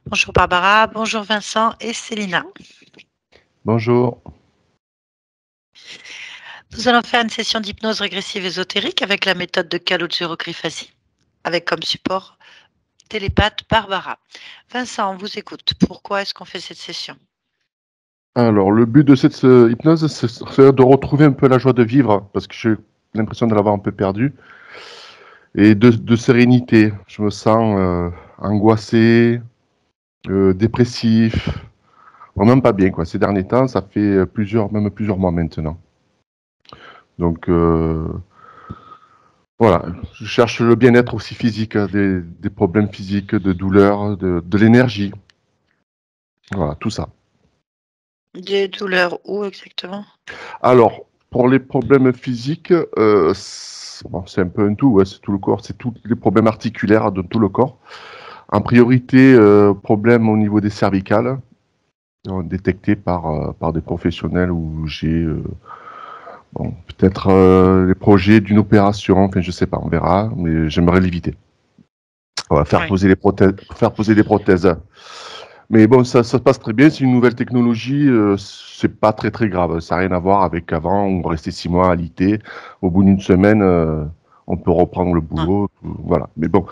Bonjour Barbara, bonjour Vincent et Célina. Bonjour. Nous allons faire une session d'hypnose régressive ésotérique avec la méthode de Calogero-Grifasi, avec comme support télépathe Barbara. Vincent, on vous écoute. Pourquoi est-ce qu'on fait cette session? Alors, le but de cette hypnose, c'est de retrouver un peu la joie de vivre, parce que j'ai l'impression de l'avoir un peu perdue, et de sérénité. Je me sens angoissé, dépressif, vraiment pas bien, quoi. Ces derniers temps, ça fait même plusieurs mois maintenant. Donc, voilà, je cherche le bien-être aussi physique, des problèmes physiques, de douleurs, de l'énergie. Voilà, tout ça. Des douleurs où exactement? Alors, pour les problèmes physiques, c'est un peu un tout, ouais, c'est tout le corps, c'est tous les problèmes articulaires de tout le corps. En priorité, problèmes au niveau des cervicales, détectés par des professionnels où j'ai peut-être les projets d'une opération, enfin je sais pas, on verra, mais j'aimerais l'éviter. On va faire poser des prothèses. Mais bon, ça se passe très bien. C'est une nouvelle technologie. C'est pas très très grave. Ça n'a rien à voir avec avant. On restait 6 mois à l'IT. Au bout d'une semaine, on peut reprendre le boulot. Voilà. Mais bon,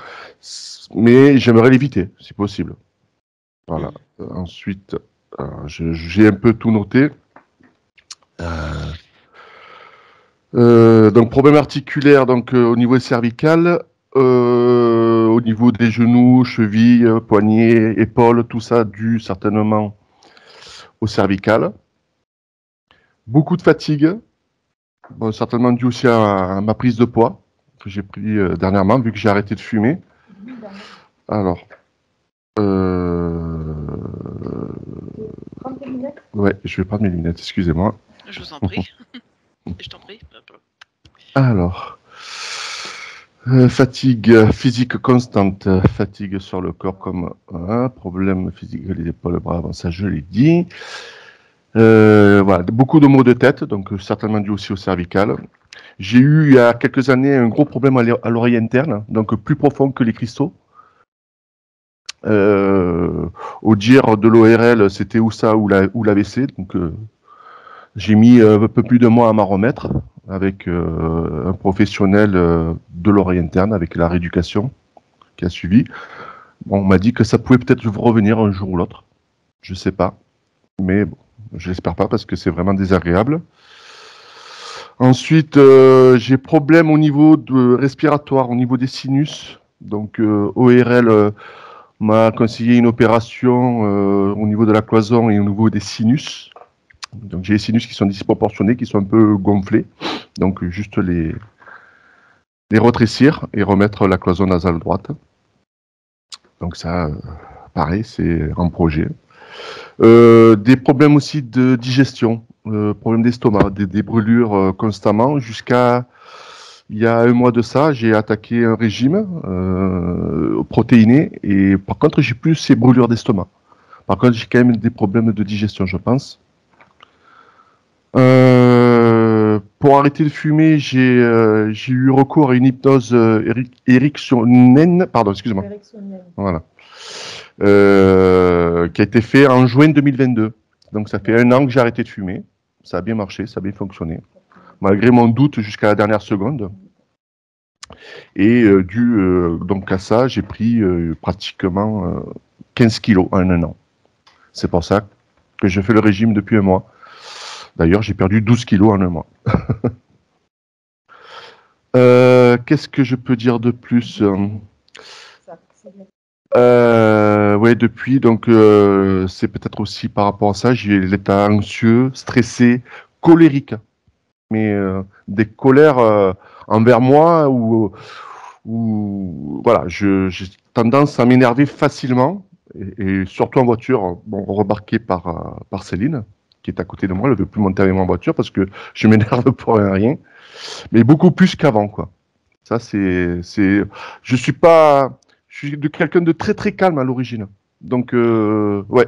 mais j'aimerais l'éviter, si possible. Voilà. Ensuite, j'ai un peu tout noté. Donc problème articulaire, donc au niveau cervical. Au niveau des genoux, chevilles, poignets, épaules, tout ça dû certainement au cervical. Beaucoup de fatigue, bon, certainement dû aussi à ma prise de poids que j'ai pris dernièrement, vu que j'ai arrêté de fumer. Alors, ouais, je vais prendre mes lunettes, excusez-moi. Je vous en prie. Je t'en prie. Alors, fatigue physique constante, fatigue sur le corps comme problème physique, les épaules, bras, ça je l'ai dit. Voilà, beaucoup de maux de tête, donc certainement dû aussi au cervical. J'ai eu il y a quelques années un gros problème à l'oreille interne, donc plus profond que les cristaux. Au dire de l'ORL, c'était ou ça ou l'AVC, donc j'ai mis un peu plus de mois à m'en remettre avec un professionnel de l'oreille interne, avec la rééducation qui a suivi. Bon, on m'a dit que ça pouvait peut-être revenir un jour ou l'autre, je sais pas, mais bon, je l'espère pas parce que c'est vraiment désagréable. Ensuite, j'ai problème au niveau respiratoire, au niveau des sinus. Donc, ORL m'a conseillé une opération au niveau de la cloison et au niveau des sinus. Donc, j'ai les sinus qui sont disproportionnés, qui sont un peu gonflés. Donc, juste les rétrécir et remettre la cloison nasale droite. Donc, ça, pareil, c'est en projet. Des problèmes aussi de digestion, problèmes d'estomac, des brûlures constamment. Jusqu'à il y a un mois de ça, j'ai attaqué un régime protéiné et par contre, j'ai plus ces brûlures d'estomac. Par contre, j'ai quand même des problèmes de digestion, je pense. Pour arrêter de fumer, j'ai eu recours à une hypnose ericksonienne, pardon, excusez-moi. Voilà. Qui a été fait en juin 2022. Donc ça fait un an que j'ai arrêté de fumer. Ça a bien marché, ça a bien fonctionné. Malgré mon doute jusqu'à la dernière seconde. Et donc à ça, j'ai pris pratiquement 15 kilos en un an. C'est pour ça que je fais le régime depuis un mois. D'ailleurs, j'ai perdu 12 kilos en un mois. Qu'est-ce que je peux dire de plus? Ouais, depuis, donc c'est peut-être aussi par rapport à ça, j'ai l'état anxieux, stressé, colérique. Mais des colères envers moi ou voilà, j'ai tendance à m'énerver facilement et surtout en voiture, bon, remarqué par Céline qui est à côté de moi, elle ne veut plus monter avec moi en voiture parce que je m'énerve pour rien, mais beaucoup plus qu'avant, quoi. Ça, je suis pas, je suis de quelqu'un de très très calme à l'origine. Donc, ouais.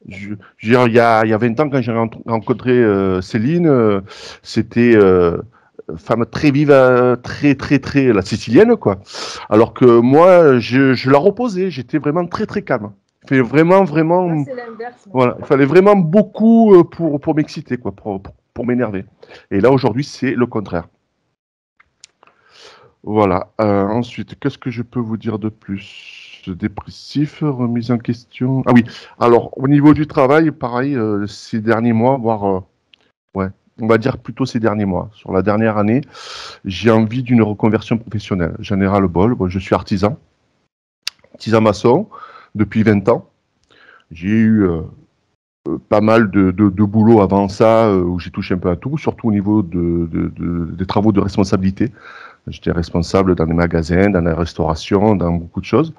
Il y a 20 ans, quand j'ai rencontré Céline, c'était femme très vive, très très la sicilienne, quoi. Alors que moi, je la reposais, j'étais vraiment très très calme. fallait vraiment, vraiment, Là, c'est l'inverse. voilà, il fallait vraiment beaucoup pour m'exciter, quoi, pour m'énerver. Et là, aujourd'hui, c'est le contraire. Voilà. Ensuite, qu'est-ce que je peux vous dire de plus? Dépressif, remise en question. Ah oui. Alors, au niveau du travail, pareil, ces derniers mois, voire, ouais, on va dire plutôt ces derniers mois. Sur la dernière année, j'ai envie d'une reconversion professionnelle. J'en ai ras-le-bol. Bon, je suis artisan maçon depuis 20 ans. J'ai eu pas mal de boulot avant ça, où j'ai touché un peu à tout, surtout au niveau des travaux de responsabilité. J'étais responsable dans des magasins, dans la restauration, dans beaucoup de choses.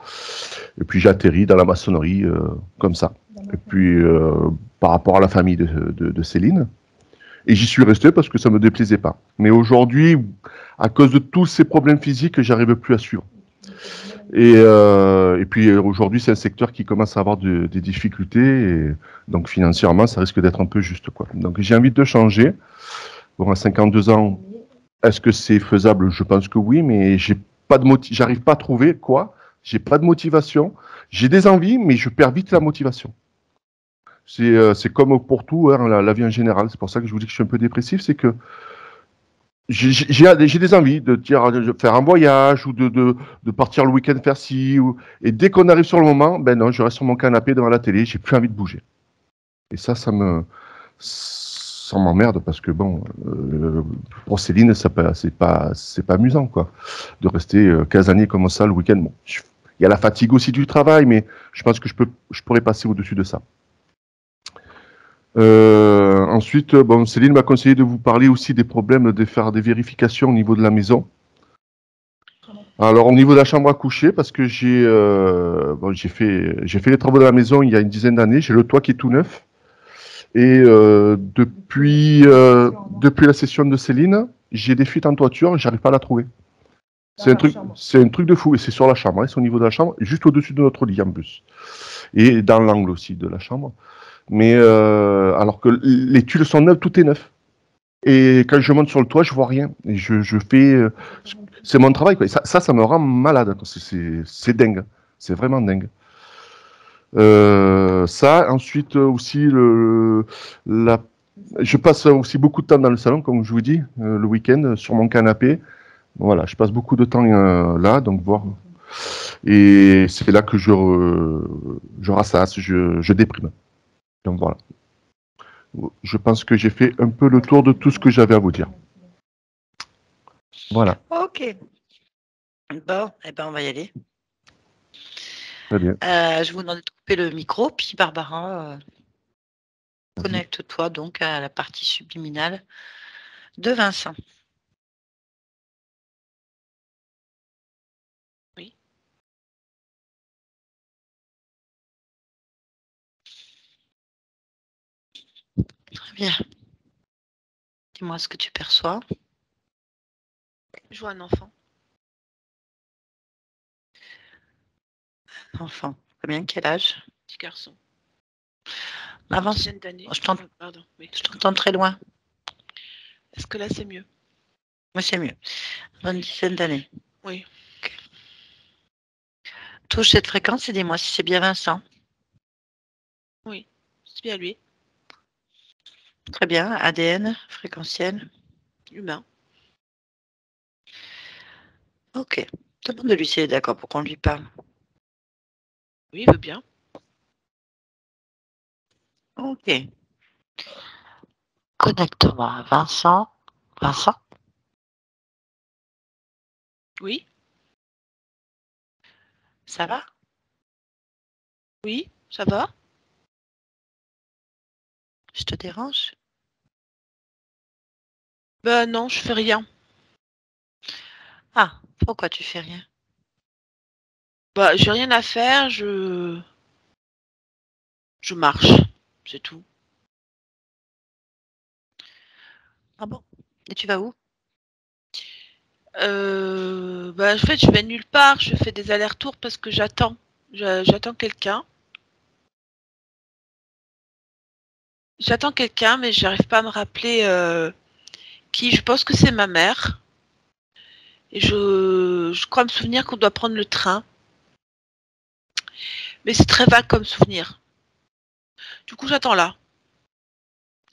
Et puis j'ai atterri dans la maçonnerie comme ça. Et puis par rapport à la famille de Céline. Et j'y suis resté parce que ça me déplaisait pas. Mais aujourd'hui, à cause de tous ces problèmes physiques, j'arrive plus à suivre. Et puis aujourd'hui, c'est un secteur qui commence à avoir des difficultés. Et donc financièrement, ça risque d'être un peu juste, quoi. Donc j'ai envie de changer. Bon, à 52 ans, est-ce que c'est faisable? Je pense que oui, mais j'arrive pas à trouver quoi. J'ai pas de motivation. J'ai des envies, mais je perds vite la motivation. C'est comme pour tout, hein, la vie en général. C'est pour ça que je vous dis que je suis un peu dépressif. C'est que j'ai des envies de faire un voyage ou de partir le week-end faire ci. Et dès qu'on arrive sur le moment, ben non, je reste sur mon canapé devant la télé. J'ai plus envie de bouger. Et ça m'emmerde parce que bon, pour Céline, c'est pas amusant, quoi, de rester 15 années comme ça le week-end. Bon, il y a la fatigue aussi du travail, mais je pense que je pourrais passer au-dessus de ça. Ensuite, bon, Céline m'a conseillé de vous parler aussi des problèmes de faire des vérifications au niveau de la maison. Alors, au niveau de la chambre à coucher, parce que j'ai fait les travaux de la maison il y a une dizaine d'années. J'ai le toit qui est tout neuf. Et depuis la session de Céline, j'ai des fuites en toiture et j'arrive pas à la trouver. C'est un truc de fou. Et c'est sur la chambre, hein, c'est au niveau de la chambre, juste au-dessus de notre lit en plus. Et dans l'angle aussi de la chambre. Mais alors que les tuiles sont neuves, tout est neuf. Et quand je monte sur le toit, je vois rien. Et je fais. C'est mon travail, quoi. Ça me rend malade. C'est dingue. C'est vraiment dingue. Ça, ensuite aussi je passe aussi beaucoup de temps dans le salon, comme je vous dis, le week-end sur mon canapé. Voilà, je passe beaucoup de temps là, donc voir. Et c'est là que je ressasse, je déprime. Donc voilà. Je pense que j'ai fait un peu le tour de tout ce que j'avais à vous dire. Voilà. Ok. Bon, eh ben on va y aller. Très bien. Je vous demande de couper le micro, puis Barbara, connecte-toi donc à la partie subliminale de Vincent. Oui. Très bien. Dis-moi ce que tu perçois. Je vois un enfant. Enfant. Très bien, quel âge? Petit garçon. Avance. Je t'entends très loin. Est-ce que là, c'est mieux? Oui, c'est mieux. Une dizaine d'années. Oui. Okay. Touche cette fréquence et dis-moi si c'est bien Vincent. Oui, c'est bien lui. Très bien. ADN, fréquentiel. Humain. Ok. Demande de lui s'il est d'accord pour qu'on lui parle. Oui, il veut bien. Ok. Connecte-moi à Vincent. Vincent? Oui. Ça va? Oui, ça va? Je te dérange? Ben non, je fais rien. Ah, pourquoi tu fais rien? Bah, j'ai rien à faire, je marche, c'est tout. Ah bon? Et tu vas où? Bah, en fait, je vais nulle part, je fais des allers-retours parce que j'attends. J'attends quelqu'un. J'attends quelqu'un, mais j'arrive pas à me rappeler qui. Je pense que c'est ma mère. Et je crois me souvenir qu'on doit prendre le train. Mais c'est très vague comme souvenir. Du coup, j'attends là.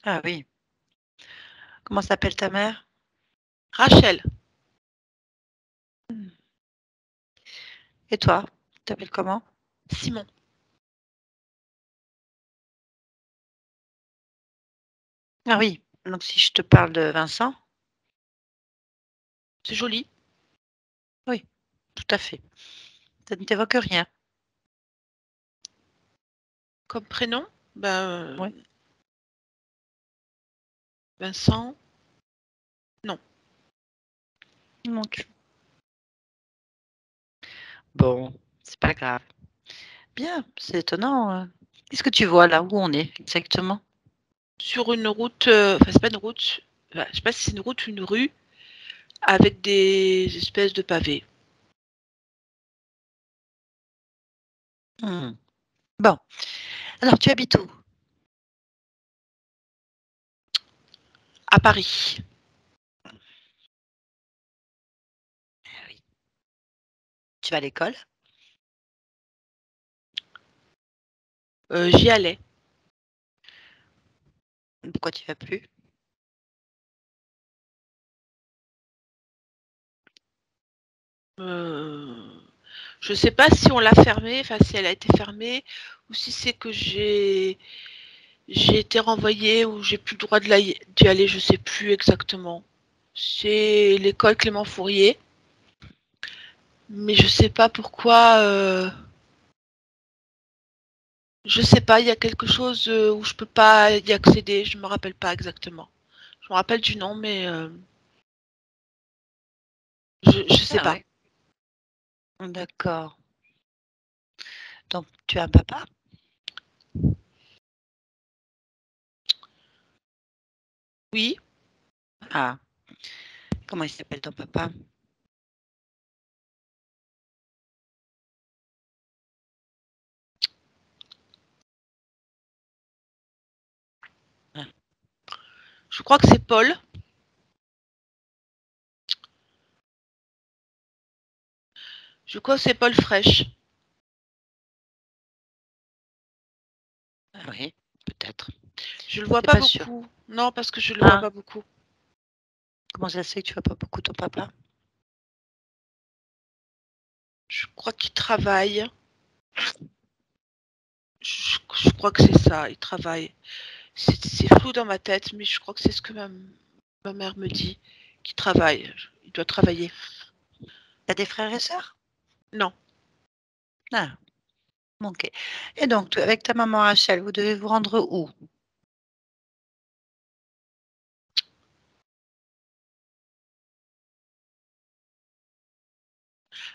Ah oui. Comment s'appelle ta mère? Rachel. Et toi? Tu t'appelles comment? Simon. Ah oui. Donc si je te parle de Vincent? C'est joli. Oui, tout à fait. Ça ne t'évoque rien? Comme prénom, Oui. Vincent. Non. Non plus. Bon, c'est pas grave. Bien, c'est étonnant. Qu'est-ce que tu vois là où on est exactement? Sur une route, enfin c'est pas une route, enfin, je sais pas si c'est une route ou une rue, avec des espèces de pavés. Bon, alors tu habites où? À Paris. Ah oui. Tu vas à l'école? J'y allais. Pourquoi tu vas plus? Je sais pas si on l'a fermée, enfin si elle a été fermée, ou si c'est que j'ai été renvoyée ou j'ai plus le droit d'y aller, je sais plus exactement. C'est l'école Clément Fourier, mais je sais pas pourquoi. Je sais pas, il y a quelque chose où je peux pas y accéder, je me rappelle pas exactement. Je me rappelle du nom, mais je sais Ah pas. ouais. D'accord. Donc tu as un papa? Oui, Ah, comment il s'appelle ton papa? Ah, je crois que c'est Paul. Je crois que c'est Paul Fraîche. ah oui, peut-être. Je le vois T'es pas pas sûr. beaucoup. Non, parce que je le vois Ah, pas beaucoup. comment ça se fait que tu vois pas beaucoup ton papa? Je crois qu'il travaille. Je crois que c'est ça, il travaille. C'est flou dans ma tête, mais je crois que c'est ce que ma mère me dit, qu'il travaille. Il doit travailler. T'as des frères et sœurs? Non. Ah, ok. Et donc, avec ta maman Rachel, vous devez vous rendre où?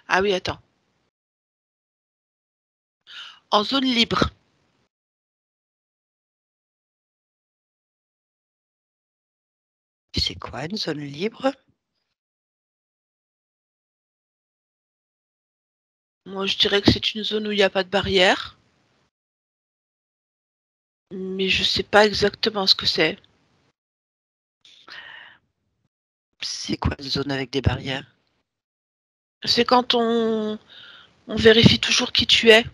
Ah oui, attends. En zone libre. Tu sais quoi, une zone libre? Moi, je dirais que c'est une zone où il n'y a pas de barrière. Mais je sais pas exactement ce que c'est. C'est quoi une zone avec des barrières? C'est quand on vérifie toujours qui tu es,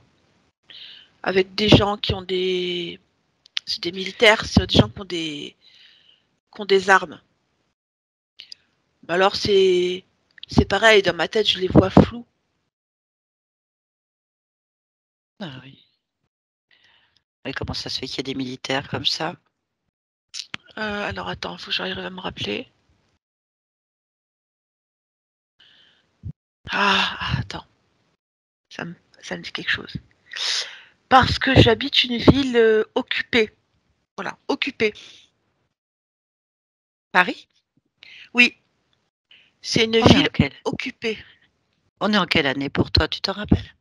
avec des gens qui ont des. C'est des militaires, c'est des gens qui ont des armes. Alors c'est pareil, dans ma tête, je les vois flous. Ah oui. Et comment ça se fait qu'il y a des militaires comme ça? Alors attends, il faut que j'arrive à me rappeler. Attends, ça me, ça me dit quelque chose. Parce que j'habite une ville occupée. Voilà, occupée. Paris? Oui, c'est une On est en ville quelle? occupée. On est en quelle année pour toi, tu t'en rappelles?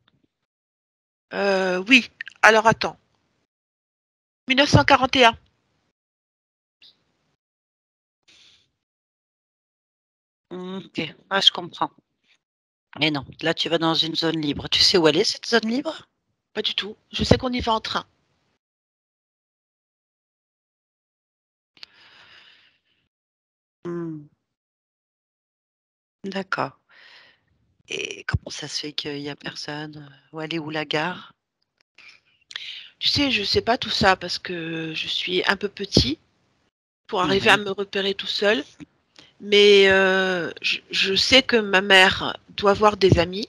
Oui, alors attends. 1941. Ok, ah, je comprends. Mais non, là tu vas dans une zone libre. Tu sais où elle est cette zone libre? Pas du tout. Je sais qu'on y va en train. Hmm, d'accord. Et comment ça se fait qu'il y a personne? Où elle est où la gare? Tu sais, je sais pas tout ça parce que je suis un peu petit pour arriver à Oui. me repérer tout seul. Mais je sais que ma mère doit avoir des amis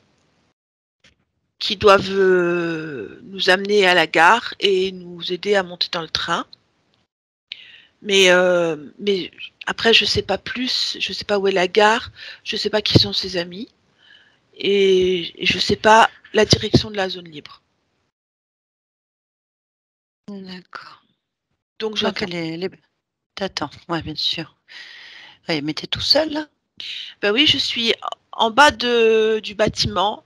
qui doivent nous amener à la gare et nous aider à monter dans le train. Mais après, je sais pas plus, je sais pas où est la gare, je sais pas qui sont ses amis et je sais pas la direction de la zone libre. D'accord. Donc Donc, j'attends. t'attends. Ouais, bien sûr. Ouais, mais t'es tout seul, là? Ben oui, je suis en bas du bâtiment,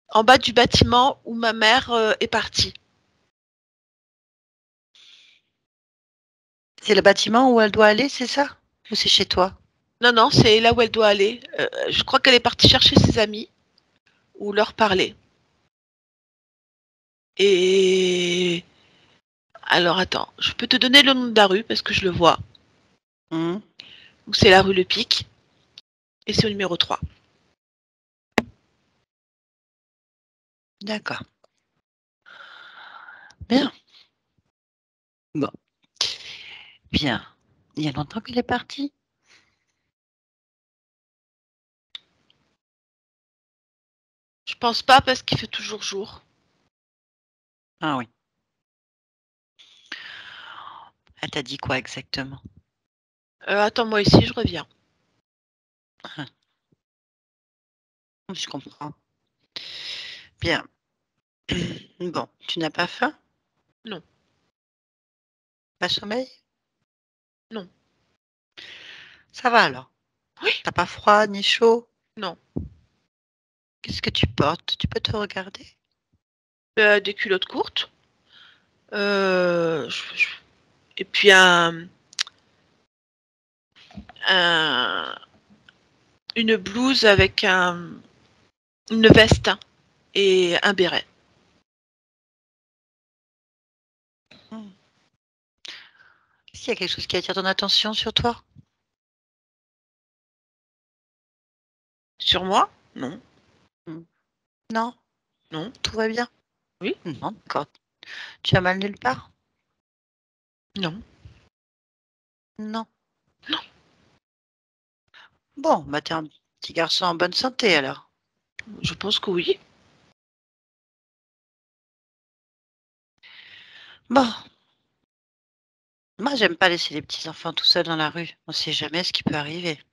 en bas du bâtiment où ma mère est partie. C'est le bâtiment où elle doit aller, c'est ça? Ou c'est chez toi? Non, non, c'est là où elle doit aller. Je crois qu'elle est partie chercher ses amis ou leur parler. Et alors attends, je peux te donner le nom de la rue parce que je le vois. Mhm. Donc c'est la rue Le Pic et c'est au numéro 3. D'accord. Bien. Bon. Bien. Il y a longtemps qu'elle est partie? Je pense pas parce qu'il fait toujours jour. Ah oui. Elle t'a dit quoi exactement? Attends-moi ici, je reviens. Je comprends. Bien. Bon, tu n'as pas faim? Non. Pas sommeil? Non. Ça va alors? Oui. T'as pas froid ni chaud? Non. Qu'est-ce que tu portes? Tu peux te regarder? Des culottes courtes. Et puis une blouse avec une veste et un béret. Hmm. Est-ce qu'il y a quelque chose qui attire ton attention sur toi? Sur moi? Non. Hmm. Non? Non. Tout va bien? Oui? Non, d'accord. Tu as mal nulle part? Non. Non. Non. Bon, bah t'es un petit garçon en bonne santé alors. Je pense que oui. Bon, moi j'aime pas laisser les petits enfants tout seuls dans la rue. On sait jamais ce qui peut arriver.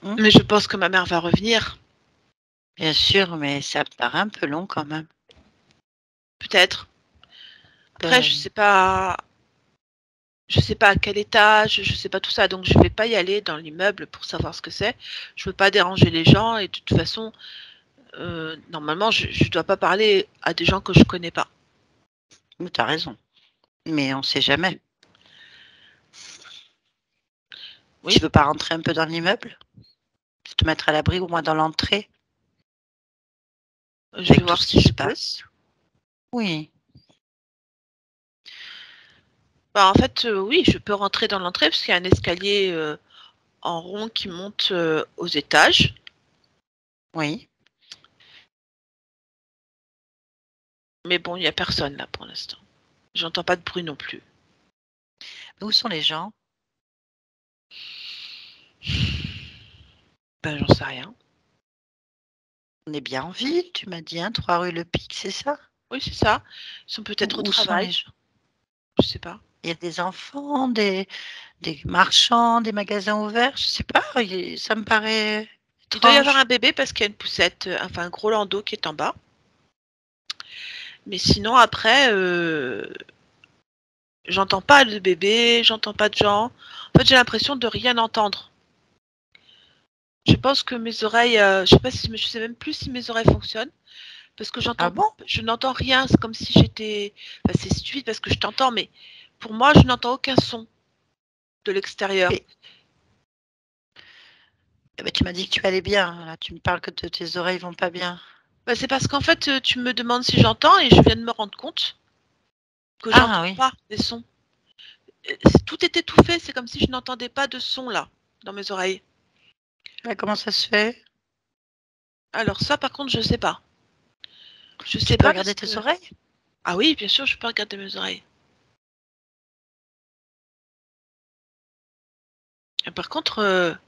Mais je pense que ma mère va revenir. Bien sûr, mais ça me paraît un peu long quand même. Peut-être. Après, je sais pas. Je sais pas à quel étage, je sais pas tout ça, donc je vais pas y aller dans l'immeuble pour savoir ce que c'est. Je veux pas déranger les gens et de toute façon, normalement, je dois pas parler à des gens que je connais pas. Tu as raison. Mais on sait jamais. Oui. Tu veux pas rentrer un peu dans l'immeuble? Te mettre à l'abri au moins dans l'entrée? Je vais Avec tout voir ce si qui je se peux. passe. Oui. Bah, en fait, oui, je peux rentrer dans l'entrée parce qu'il y a un escalier en rond qui monte aux étages. Oui. Mais bon, il y a personne là pour l'instant. J'entends pas de bruit non plus. Où sont les gens? Ben, j'en sais rien. On est bien en ville, tu m'as dit, hein, 3 rue Le Pic, c'est ça? Oui, c'est ça. Ils sont peut-être au Où sont travail. les gens? Je sais pas. Il y a des enfants, des marchands, des magasins ouverts, je sais pas, ça me paraît Il doit y avoir étrange. un bébé parce qu'il y a une poussette, enfin un gros landau qui est en bas. Mais sinon, après, j'entends pas de bébé, j'entends pas de gens. En fait, j'ai l'impression de rien entendre. Je pense que mes oreilles, je sais pas si, je sais même plus si mes oreilles fonctionnent parce que Ah bon? je n'entends rien. C'est comme si j'étais, enfin, c'est stupide parce que je t'entends, mais pour moi, je n'entends aucun son de l'extérieur. Mais, eh ben, tu m'as dit que tu allais bien, là, tu me parles que tes oreilles vont pas bien. Bah, c'est parce qu'en fait, tu me demandes si j'entends et je viens de me rendre compte que Ah j'entends oui, pas des sons. Tout est étouffé, c'est comme si je n'entendais pas de son là dans mes oreilles. bah, comment ça se fait? Alors ça, par contre, je sais pas. Je Tu sais peux pas regarder parce tes que... oreilles? Ah oui, bien sûr, je peux regarder mes oreilles. Et par contre,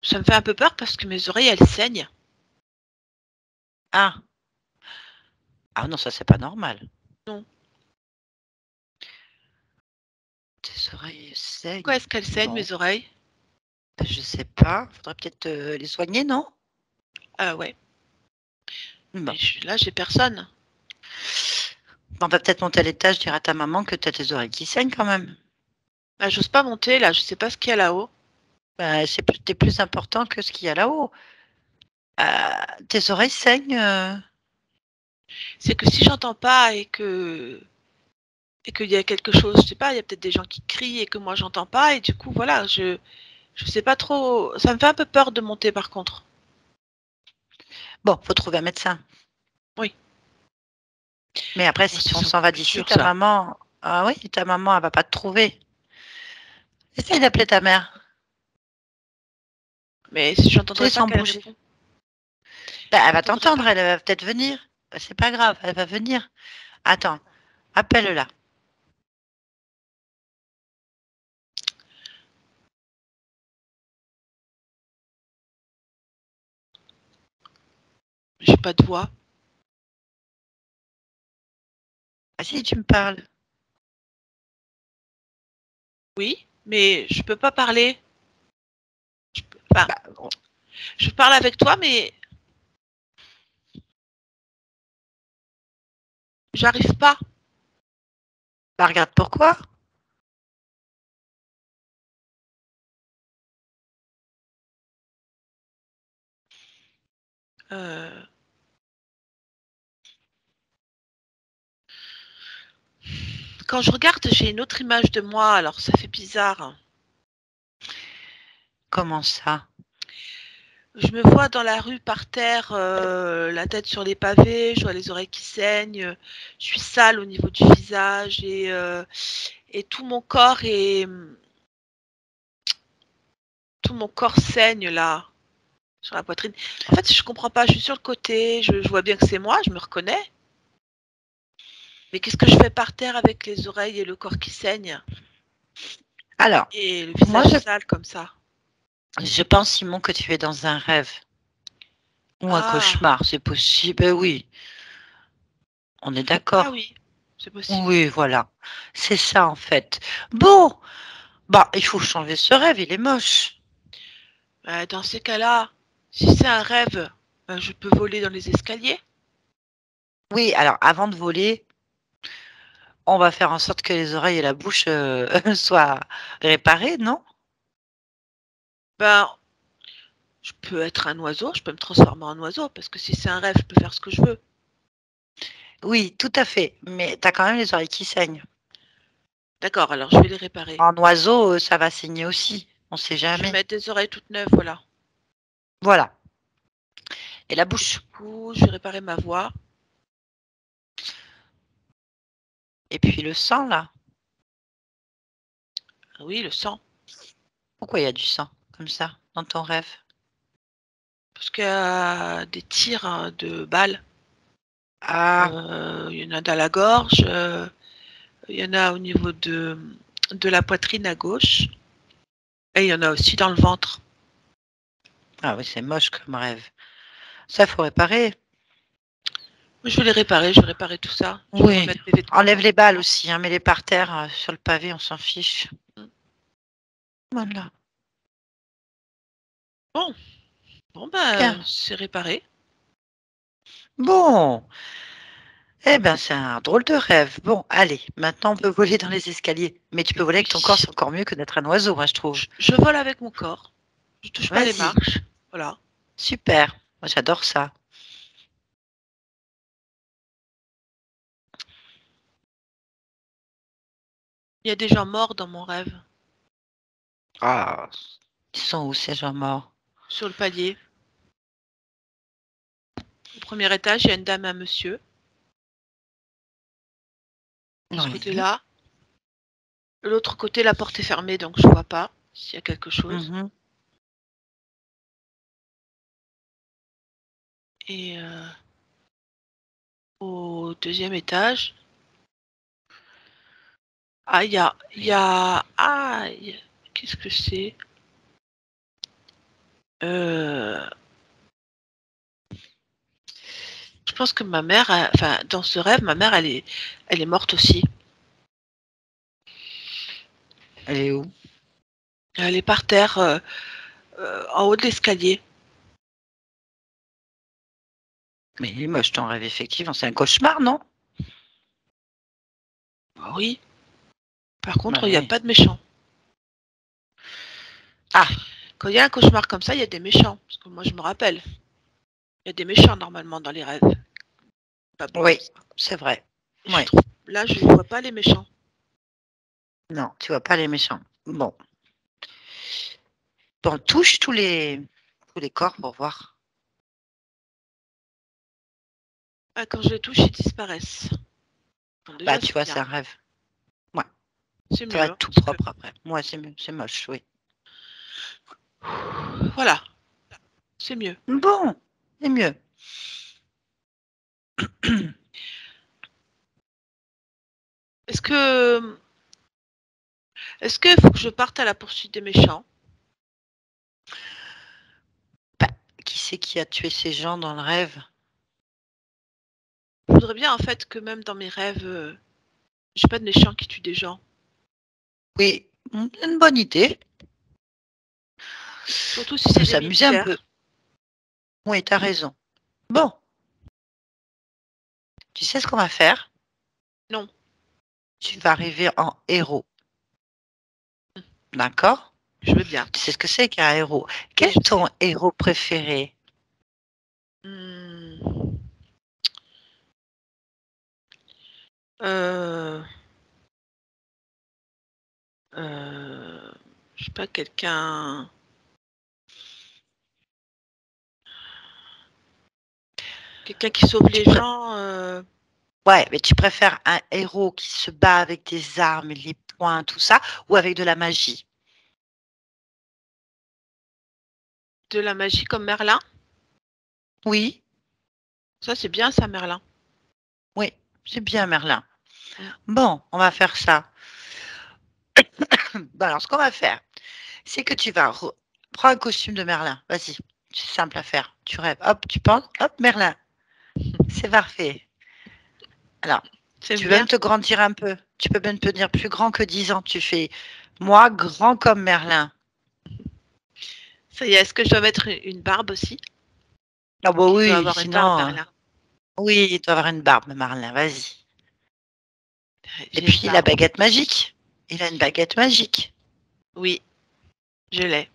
ça me fait un peu peur parce que mes oreilles, elles saignent. Ah. Ah non, ça c'est pas normal. Non. Tes oreilles saignent. Pourquoi est-ce qu'elles saignent, Bon, mes oreilles? je sais pas. Faudrait peut-être les soigner, non? Ah ouais. Bon. Mais là, j'ai personne. On va peut-être monter à l'étage, dire à ta maman que tu as tes oreilles qui saignent quand même. Là, j'ose pas monter, là, je sais pas ce qu'il y a là-haut. Bah, t'es plus important que ce qu'il y a là-haut. Tes oreilles saignent. C'est que si j'entends pas et qu'il y a quelque chose, je sais pas, il y a peut-être des gens qui crient et que moi j'entends pas et du coup voilà, je sais pas trop, ça me fait un peu peur de monter par contre. Bon, faut trouver un médecin. Oui. Mais après, Oh, si c'est on s'en encore va plus d'ici, dur ta ça. maman. Ah oui, ta maman, elle va pas te trouver. Essaye d'appeler ta mère. Mais si Tu sais, j'entendrais pas sans qu'elle bouger. répond, Ben, elle va j'entendrais t'entendre, pas. elle va peut-être venir. C'est pas grave, elle va venir. Attends, appelle-la. J'ai pas de voix. Ah si, tu me parles. Oui, mais je peux pas parler. Enfin, Bah, bon. je parle avec toi, mais j'arrive pas. Bah, regarde pourquoi. Euh, Quand je regarde, j'ai une autre image de moi, alors ça fait bizarre. Comment ça? Je me vois dans la rue par terre, la tête sur les pavés, je vois les oreilles qui saignent, je suis sale au niveau du visage et tout mon corps saigne là, sur la poitrine. En fait, je comprends pas, je suis sur le côté, je vois bien que c'est moi, je me reconnais. Mais qu'est-ce que je fais par terre avec les oreilles et le corps qui saigne Alors, et le moi, visage sale comme ça? je pense, Simon, que tu es dans un rêve ou un Ah, cauchemar. C'est possible. Oui, on est ah d'accord. oui, c'est possible. Oui, voilà. C'est ça, en fait. Bon, bah, il faut changer ce rêve, il est moche. Dans ces cas-là, si c'est un rêve, je peux voler dans les escaliers? Oui, alors, avant de voler, on va faire en sorte que les oreilles et la bouche soient réparées, non? Ben, je peux être un oiseau, je peux me transformer en oiseau, parce que si c'est un rêve, je peux faire ce que je veux. Oui, tout à fait. Mais tu as quand même les oreilles qui saignent. D'accord, alors je vais les réparer. En oiseau, ça va saigner aussi. On sait Je vais jamais. mettre des oreilles toutes neuves, voilà. Voilà. Et la Et du bouche. coup, je vais réparer ma voix. Et puis le sang, là. Ah oui, le sang. Pourquoi il y a du sang comme ça dans ton rêve? Parce qu'il y a des tirs de balles. Ah, Il y en a dans la gorge, il y en a au niveau de la poitrine à gauche, et il y en a aussi dans le ventre. ah oui, c'est moche comme rêve. Ça, faut réparer. Je vais réparer tout ça. Je vais Oui. remettre mes vêtements Enlève les balles correctement. aussi, hein, mets-les par terre sur le pavé, on s'en fiche. Voilà. Bon, bon ben, Bien. c'est réparé. Bon. Eh ben, c'est un drôle de rêve. Bon, allez, maintenant on peut voler dans les escaliers. Mais tu peux voler Oui. avec ton corps, c'est encore mieux que d'être un oiseau, hein, je trouve. Je vole avec mon corps. Je touche pas les Vas-y. marches. Voilà. Super. Moi, j'adore ça. Il y a des gens morts dans mon rêve. Ah, ils sont où ces gens morts? Sur le palier. Au premier étage, il y a une dame et un monsieur. De ce Oui. côté-là. De l'autre côté, la porte est fermée, donc je vois pas s'il y a quelque chose. Mhm. Et deuxième étage. Ah, il y a... Qu'est-ce que c'est? Je pense que ma mère, enfin, dans ce rêve, ma mère, elle est morte aussi. Elle est où? Elle est par terre, en haut de l'escalier. Mais moi, je t'en rêve effectivement. C'est un cauchemar, non? Ah oui. Par contre, il n'y a Ouais. pas de méchants. Ah, Quand il y a un cauchemar comme ça, il y a des méchants. Parce que moi, je me rappelle. Il y a des méchants normalement dans les rêves. Pas bon. oui, c'est vrai. Oui. Là, je ne vois pas les méchants. Non, tu vois pas les méchants. Bon. Bon, touche tous les corps pour voir. Ah, quand je les touche, ils disparaissent. Bon, déjà, Bah, tu c'est vois, bien. c'est un rêve. Ouais. C'est Ça va mieux. être tout Parce que... propre après. Ouais, c'est mieux. C'est moche, oui. Voilà. C'est mieux. Bon, c'est mieux. Est-ce que... Est-ce qu'il faut que je parte à la poursuite des méchants? Bah, qui c'est qui a tué ces gens dans le rêve? Je voudrais bien, en fait, que même dans mes rêves, j'ai pas de méchants qui tuent des gens. Oui, une bonne idée. Surtout si On peut c'est des s'amuser un peu. militaires. Oui, t'as raison. Bon, tu sais ce qu'on va faire? Non. Tu vas arriver en héros. D'accord? Je veux bien. Tu sais ce que c'est qu'un héros? Quel Oui, je est sais. ton héros préféré? Hmm. Euh... Je sais pas, quelqu'un... Quelqu'un qui sauve les gens. Ouais, mais tu préfères un héros qui se bat avec des armes, les poings, tout ça, ou avec de la magie? De la magie comme Merlin. Oui, Ça, c'est bien, ça, Merlin. oui, c'est bien Merlin. Mm. Bon, on va faire ça. Bon, alors, ce qu'on va faire, c'est que tu vas prendre un costume de Merlin. Vas-y, c'est simple à faire. Tu rêves, hop, tu penses, hop, Merlin. C'est parfait. Alors, C'est tu veux bien. même te grandir un peu. Tu peux même te dire plus grand que 10 ans. Tu fais, moi, grand comme Merlin. Ça y est, est-ce que je dois mettre une barbe aussi? Ah bah Donc, il doit oui, avoir une barbe, sinon, Merlin. oui, il doit avoir une barbe, Merlin, vas-y. Et J'ai une puis, la barbe. baguette magique. Il a une baguette magique. Oui, je l'ai.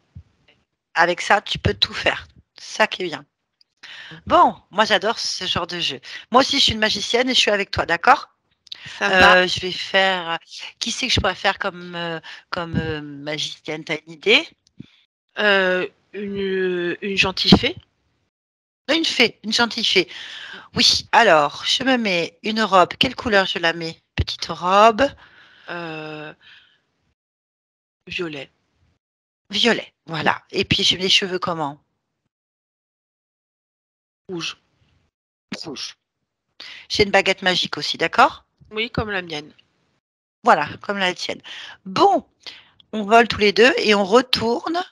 Avec ça, tu peux tout faire. Ça qui est bien. Bon, moi, j'adore ce genre de jeu. Moi aussi, je suis une magicienne et je suis avec toi, d'accord? Ça me va. Je vais faire. Qui c'est que je pourrais faire comme magicienne? T'as une idée? Une gentille fée. Une fée, une gentille fée. Oui, alors, je me mets une robe. Quelle couleur je la mets? Petite robe, euh, violet. violet. Voilà. Et puis, j'ai les cheveux comment? Rouge. Rouge. J'ai une baguette magique aussi, d'accord? Oui, comme la mienne. Voilà, comme la tienne. Bon, on vole tous les deux et on retourne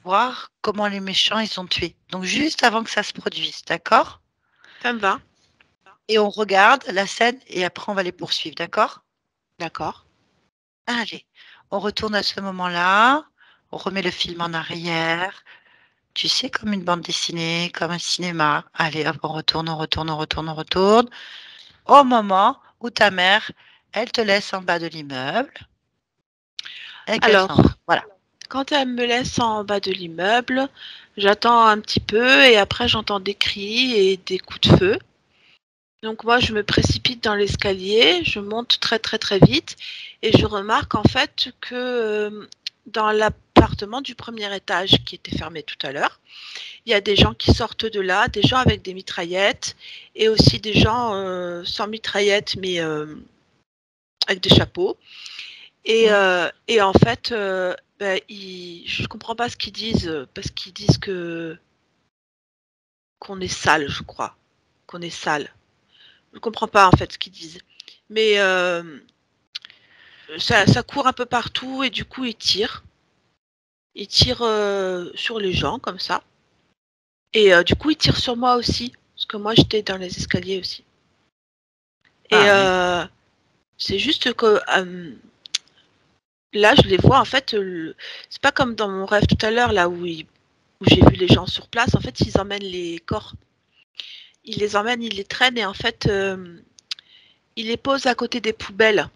voir comment les méchants ils sont tués. Donc, juste avant que ça se produise, d'accord? Ça me va. Et on regarde la scène et après, on va les poursuivre, d'accord? D'accord. Allez, on retourne à ce moment-là. On remet le film en arrière. Tu sais, comme une bande dessinée, comme un cinéma. Allez, hop, on retourne, on retourne, on retourne, on retourne. Au moment où ta mère, elle te laisse en bas de l'immeuble et qu'elle s'en va. Alors, Voilà. quand elle me laisse en bas de l'immeuble, j'attends un petit peu et après j'entends des cris et des coups de feu. Donc moi, je me précipite dans l'escalier, je monte très très très vite et je remarque en fait que dans l'appartement du premier étage qui était fermé tout à l'heure, il y a des gens qui sortent de là, des gens avec des mitraillettes et aussi des gens sans mitraillettes mais avec des chapeaux. Et en fait, ben, je comprends pas ce qu'ils disent parce qu'ils disent que qu'on est sale, je crois, qu'on est sale. Je comprends pas en fait ce qu'ils disent. Mais ça court un peu partout et du coup ils tirent. Ils tirent sur les gens comme ça. Et du coup ils tirent sur moi aussi. Parce que moi j'étais dans les escaliers aussi. Et Ah, oui. c'est juste que là je les vois en fait. C'est pas comme dans mon rêve tout à l'heure là où j'ai vu les gens sur place. En fait ils emmènent les corps. Ils les emmènent, ils les traînent et en fait ils les posent à côté des poubelles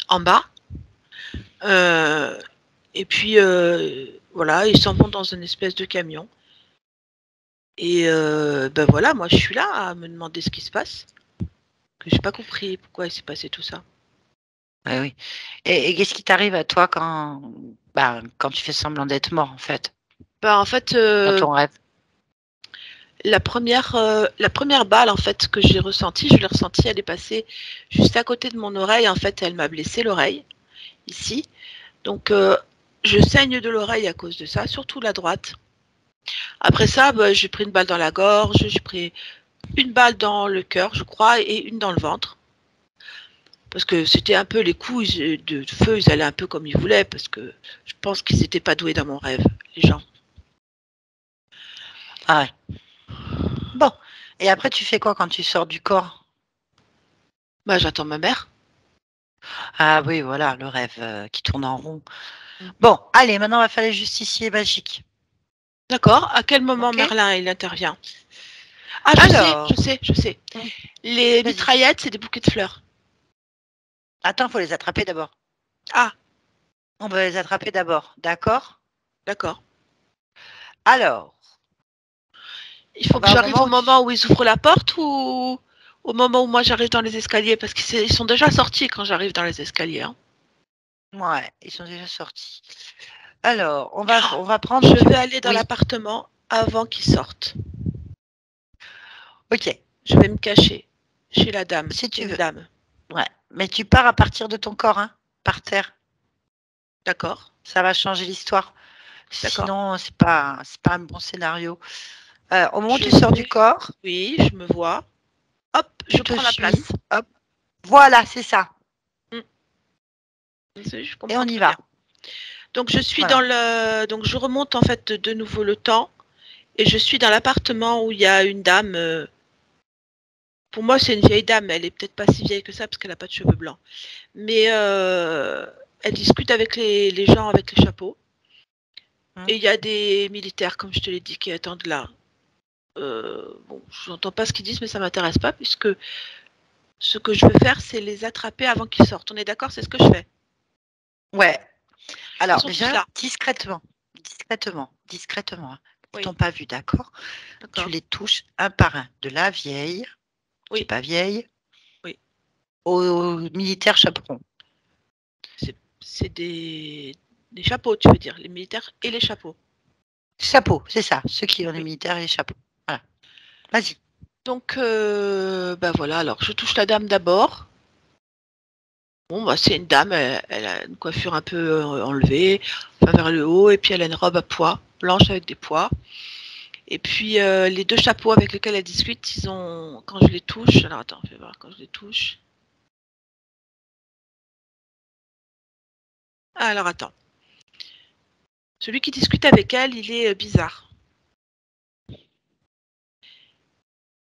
en bas. Euh, et puis voilà, ils s'en vont dans une espèce de camion. Et ben voilà, moi je suis là à me demander ce qui se passe. Que j'ai pas compris pourquoi il s'est passé tout ça. Ouais, oui. Et qu'est-ce qui t'arrive à toi quand tu fais semblant d'être mort, en fait, Bah en fait, dans ton rêve? la première balle en fait que j'ai ressentie, je l'ai ressentie, elle est passée juste à côté de mon oreille. En fait, elle m'a blessé l'oreille ici. Donc je saigne de l'oreille à cause de ça, surtout la droite. Après ça, bah, j'ai pris une balle dans la gorge, j'ai pris une balle dans le cœur, je crois, et une dans le ventre. Parce que c'était un peu les coups de feu, ils allaient un peu comme ils voulaient, parce que je pense qu'ils n'étaient pas doués dans mon rêve, les gens. Ah ouais. Bon. Et après, tu fais quoi quand tu sors du corps? Bah, j'attends ma mère. Ah oui, voilà, le rêve qui tourne en rond. Mm. Bon, allez, maintenant, on va faire les justiciers magiques. D'accord. À quel moment OK? Merlin il intervient? Ah, je sais, je Alors, sais, je sais. Les vas-y. mitraillettes, c'est des bouquets de fleurs. Attends, il faut les attraper d'abord. Ah, On va les attraper d'abord, d'accord? d'accord. Alors, Il on faut que va au j'arrive moment au où tu... moment où ils ouvrent la porte ou au moment où moi j'arrive dans les escaliers? Parce qu'ils sont déjà sortis quand j'arrive dans les escaliers, hein. Ouais, ils sont déjà sortis. Alors, on va prendre... Je vais aller dans Oui, l'appartement avant qu'ils sortent. OK, Je vais me cacher chez la dame. si C'est tu une veux. dame. Ouais, mais tu pars à partir de ton corps, hein, par terre. D'accord, Ça va changer l'histoire. d'accord. Sinon, c'est pas un bon scénario. Au moment où Je tu sors du vais. corps, Oui, je me vois. Hop, je tu te prends la suis. place. Hop, voilà, c'est ça. Hmm, je Et comprends on y très bien. va. Donc je suis dans Voilà. le. Donc je remonte en fait de nouveau le temps et je suis dans l'appartement où il y a une dame. Pour moi, c'est une vieille dame. Elle est peut-être pas si vieille que ça parce qu'elle a pas de cheveux blancs. Mais elle discute avec les gens avec les chapeaux. Hmm. Et il y a des militaires, comme je te l'ai dit, qui attendent là. Bon, je n'entends pas ce qu'ils disent, mais ça m'intéresse pas puisque ce que je veux faire, c'est les attraper avant qu'ils sortent. On est d'accord, c'est ce que je fais. Ouais. Ils Alors sont tous déjà, là. discrètement, hein. Ils Oui, t'ont pas vu, d'accord? Tu d'accord. les touches un par un, de la vieille, qui est Oui, pas vieille, oui. au militaire chaperon. C'est des chapeaux, tu veux dire, les militaires et les chapeaux. Chapeau, c'est ça, ceux qui ont les Oui. militaires et les chapeaux. Voilà. Vas-y. Donc, bah voilà, alors je touche la dame d'abord. Bon, bah c'est une dame, elle a une coiffure un peu enlevée, enfin vers le haut, et puis elle a une robe à pois, blanche avec des pois. Et puis les deux chapeaux avec lesquels elle discute, ils ont, quand je les touche, alors attends, je vais voir quand je les touche. Ah, alors attends, celui qui discute avec elle, il est bizarre.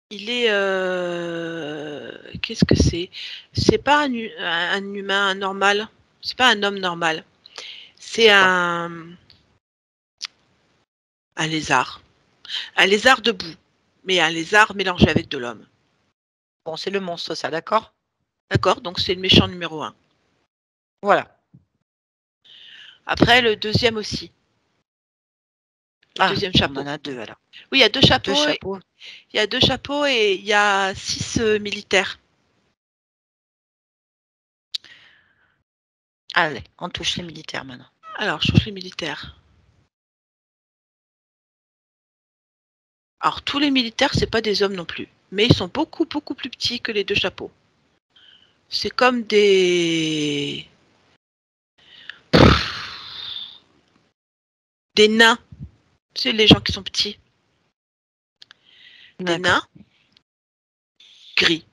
Il est, qu'est-ce que c'est? C'est pas un humain normal, c'est pas un homme normal, c'est C'est quoi? un lézard. Un lézard debout, mais un lézard mélangé avec de l'homme. Bon, c'est le monstre, ça, d'accord? D'accord? Donc c'est le méchant numéro un. Voilà. Après, le deuxième aussi. Le Ah, deuxième on en chapeau. a deux alors. Oui, il y a deux Deux chapeaux. chapeaux. Il y a deux chapeaux et il y a 6 militaires. Allez, on touche les militaires maintenant. Alors, je touche les militaires. Alors, tous les militaires, c'est pas des hommes non plus. Mais ils sont beaucoup, beaucoup plus petits que les deux chapeaux. C'est comme des nains. C'est les gens qui sont petits. Des nains D'accord. gris.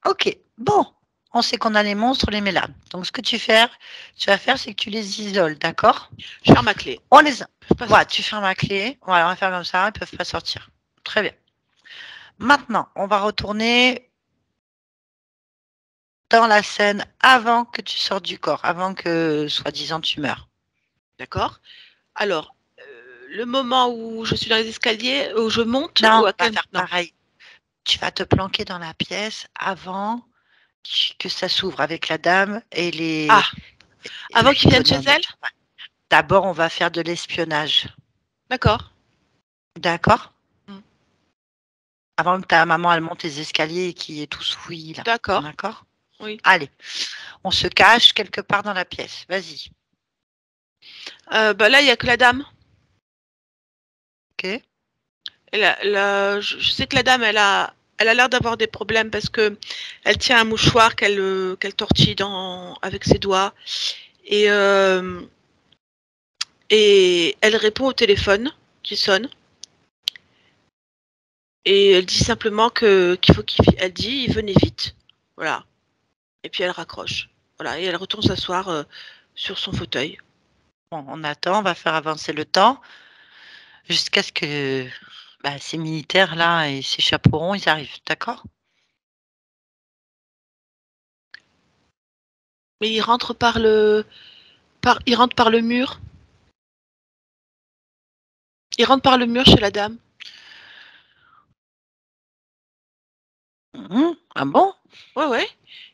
Ok, bon, on sait qu'on a les monstres, on les met là. Donc ce que tu vas faire, c'est que tu les isoles, d'accord? Je ferme ma clé. On les a. Ils peuvent pas Voilà, sortir. tu fermes la clé. Voilà, on va faire comme ça, ils ne peuvent pas sortir. Très bien. Maintenant, on va retourner dans la scène avant que tu sortes du corps, avant que, soi-disant, tu meurs. D'accord. Alors, le moment où je suis dans les escaliers, où je monte, Non, ou on à va quel... faire Non. pareil. Tu vas te planquer dans la pièce avant que ça s'ouvre avec la dame et Ah, et avant les qu'ils viennent chez bonhommes. elle? D'abord, on va faire de l'espionnage. D'accord. D'accord? Mm. Avant que ta maman elle monte les escaliers et qu'il y ait tout fouillis là. D'accord. D'accord? Oui. Allez, on se cache quelque part dans la pièce. Vas-y. Bah là, il n'y a que la dame. Ok? Et je sais que la dame, elle a l'air d'avoir des problèmes parce que elle tient un mouchoir qu'elle tortille avec ses doigts. Et, euh, et elle répond au téléphone qui sonne. Et elle dit simplement qu'il faut elle dit venez vite. Voilà. Et puis elle raccroche. Voilà. Et elle retourne s'asseoir sur son fauteuil. Bon, on attend, on va faire avancer le temps jusqu'à ce que ces militaires là et ces chaperons ils arrivent. D'accord? Mais il rentre il rentre par le mur. Il rentre par le mur chez la dame. Ah bon? Ouais, ouais.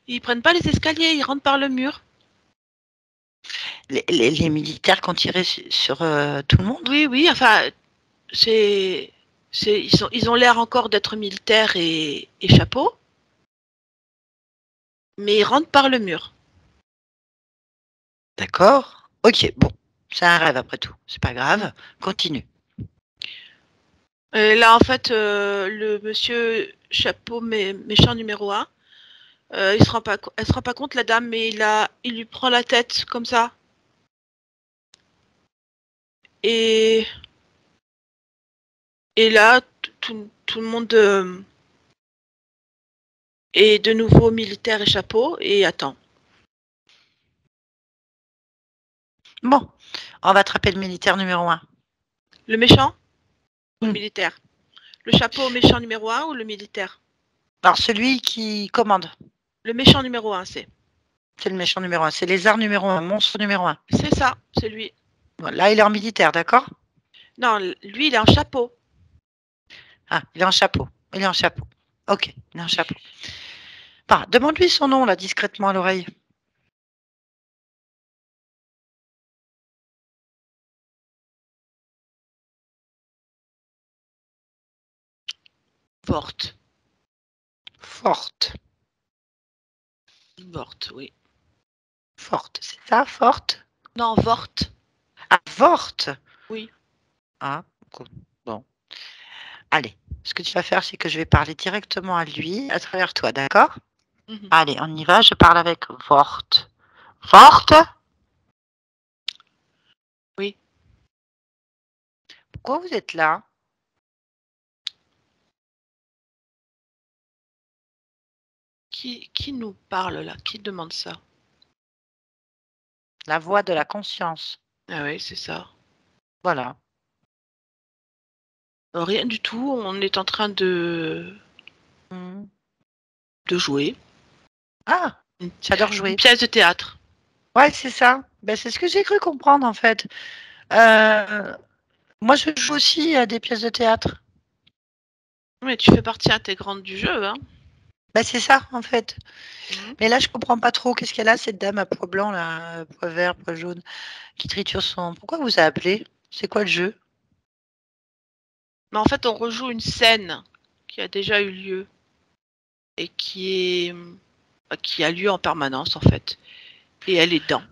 Ils prennent pas les escaliers, ils rentrent par le mur. Les militaires qui ont tiré sur tout le monde? Oui, oui. Enfin, ils ont l'air encore d'être militaires et chapeau, mais ils rentrent par le mur. D'accord? Ok, bon. C'est un rêve après tout. C'est pas grave. Continue. Et là, en fait, le monsieur chapeau méchant numéro 1, elle se rend pas compte, la dame, mais il lui prend la tête comme ça. Et, et là, tout le monde est de nouveau militaire et chapeau et attend. Bon, on va attraper le militaire numéro 1. Le méchant ou le Hmm. militaire? Le chapeau méchant numéro 1 ou le militaire? Alors, celui qui commande, Le méchant numéro 1, c'est. c'est le méchant numéro 1. C'est lézard numéro 1, monstre numéro 1. C'est ça, c'est lui. Bon, là, il est en militaire, d'accord? Non, lui, il est en chapeau. Ah, il est en chapeau. Il est en chapeau. Ok, il est en chapeau. Bah, demande-lui son nom, là, discrètement à l'oreille. Vorte. Forte. Vorte, oui. Forte, c'est ça, forte? Non, Vorte. Ah, forte. Oui. Ah, bon. Allez, ce que tu vas faire, c'est que je vais parler directement à lui, à travers toi, d'accord? Mhm. Allez, on y va, je parle avec forte. Forte? Oui. Pourquoi vous êtes là? Qui nous parle là? Qui demande ça? La voix de la conscience. Ah oui, c'est ça. Voilà. Rien du tout, on est en train Hmm. de jouer. Ah, Une, j'adore une jouer. pièce de théâtre. Ouais, c'est ça. Ben, c'est ce que j'ai cru comprendre en fait. Euh, moi, je joue aussi à des pièces de théâtre. Mais tu fais partie intégrante du jeu, hein? Ben, c'est ça en fait. Mhm. Mais là, je comprends pas trop. Qu'est-ce qu'elle a, cette dame à pois blanc, là, pois vert, pois jaune, qui triture son. Pourquoi vous a appelé? C'est quoi le jeu? Mais en fait, on rejoue une scène qui a déjà eu lieu et qui a lieu en permanence en fait. Et elle est dedans.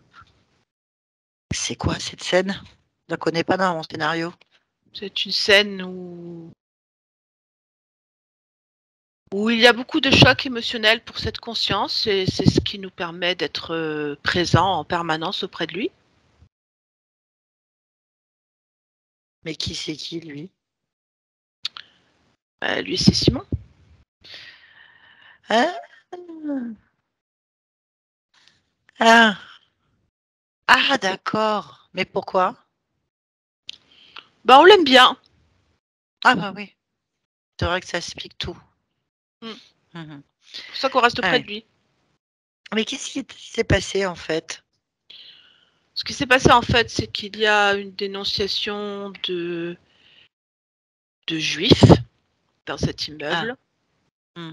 C'est quoi cette scène? Je la connais pas dans mon scénario. C'est une scène où il y a beaucoup de chocs émotionnels pour cette conscience et c'est ce qui nous permet d'être présent en permanence auprès de lui. Mais qui c'est qui, lui? Lui, c'est Simon. Ah. Ah, ah, d'accord. Mais pourquoi? Bah, on l'aime bien. Ah bah oui, c'est vrai que ça explique tout. Mm. Mhm. C'est pour ça qu'on reste Ah près oui. de lui. Mais qu'est-ce qui s'est passé en fait? Ce qui s'est passé, en fait, c'est qu'il y a une dénonciation de juifs dans cet Ah, immeuble. hmm.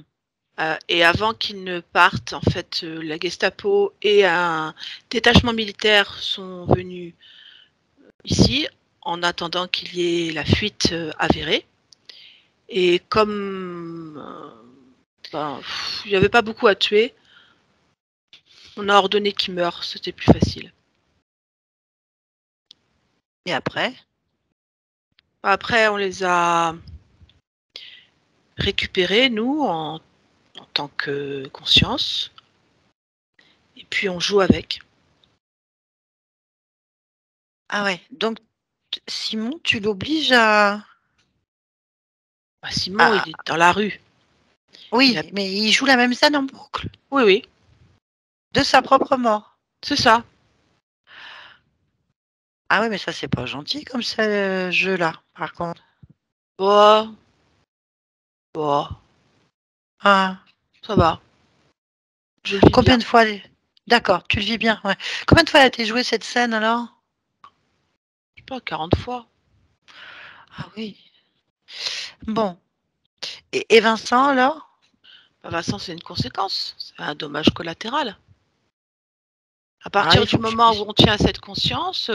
Et avant qu'ils ne partent, en fait, la Gestapo et un détachement militaire sont venus ici en attendant qu'il y ait la fuite avérée. Et comme il n'y avait pas beaucoup à tuer, on a ordonné qu'ils meurent, c'était plus facile. Et après? Après, on les a récupérés, nous, en tant que conscience. Et puis on joue avec. Ah ouais, donc Simon, tu l'obliges à... Bah, Simon, à... il est dans la rue. Il a... Oui, mais il joue la même scène en boucle, Oui, oui, de sa propre mort. c'est ça. Ah oui, mais ça, c'est pas gentil comme ce jeu-là, par contre. Bah, bah, Ah, ça va. Je le vis combien bien. de fois... D'accord, tu le vis bien, ouais. Combien de fois a été jouée cette scène alors? Je sais pas, 40 fois. Ah oui. Bon. Et Vincent alors? Bah, Vincent, c'est une conséquence. C'est un dommage collatéral. À Ah, partir il du faut que je moment puisse... où on tient à cette conscience,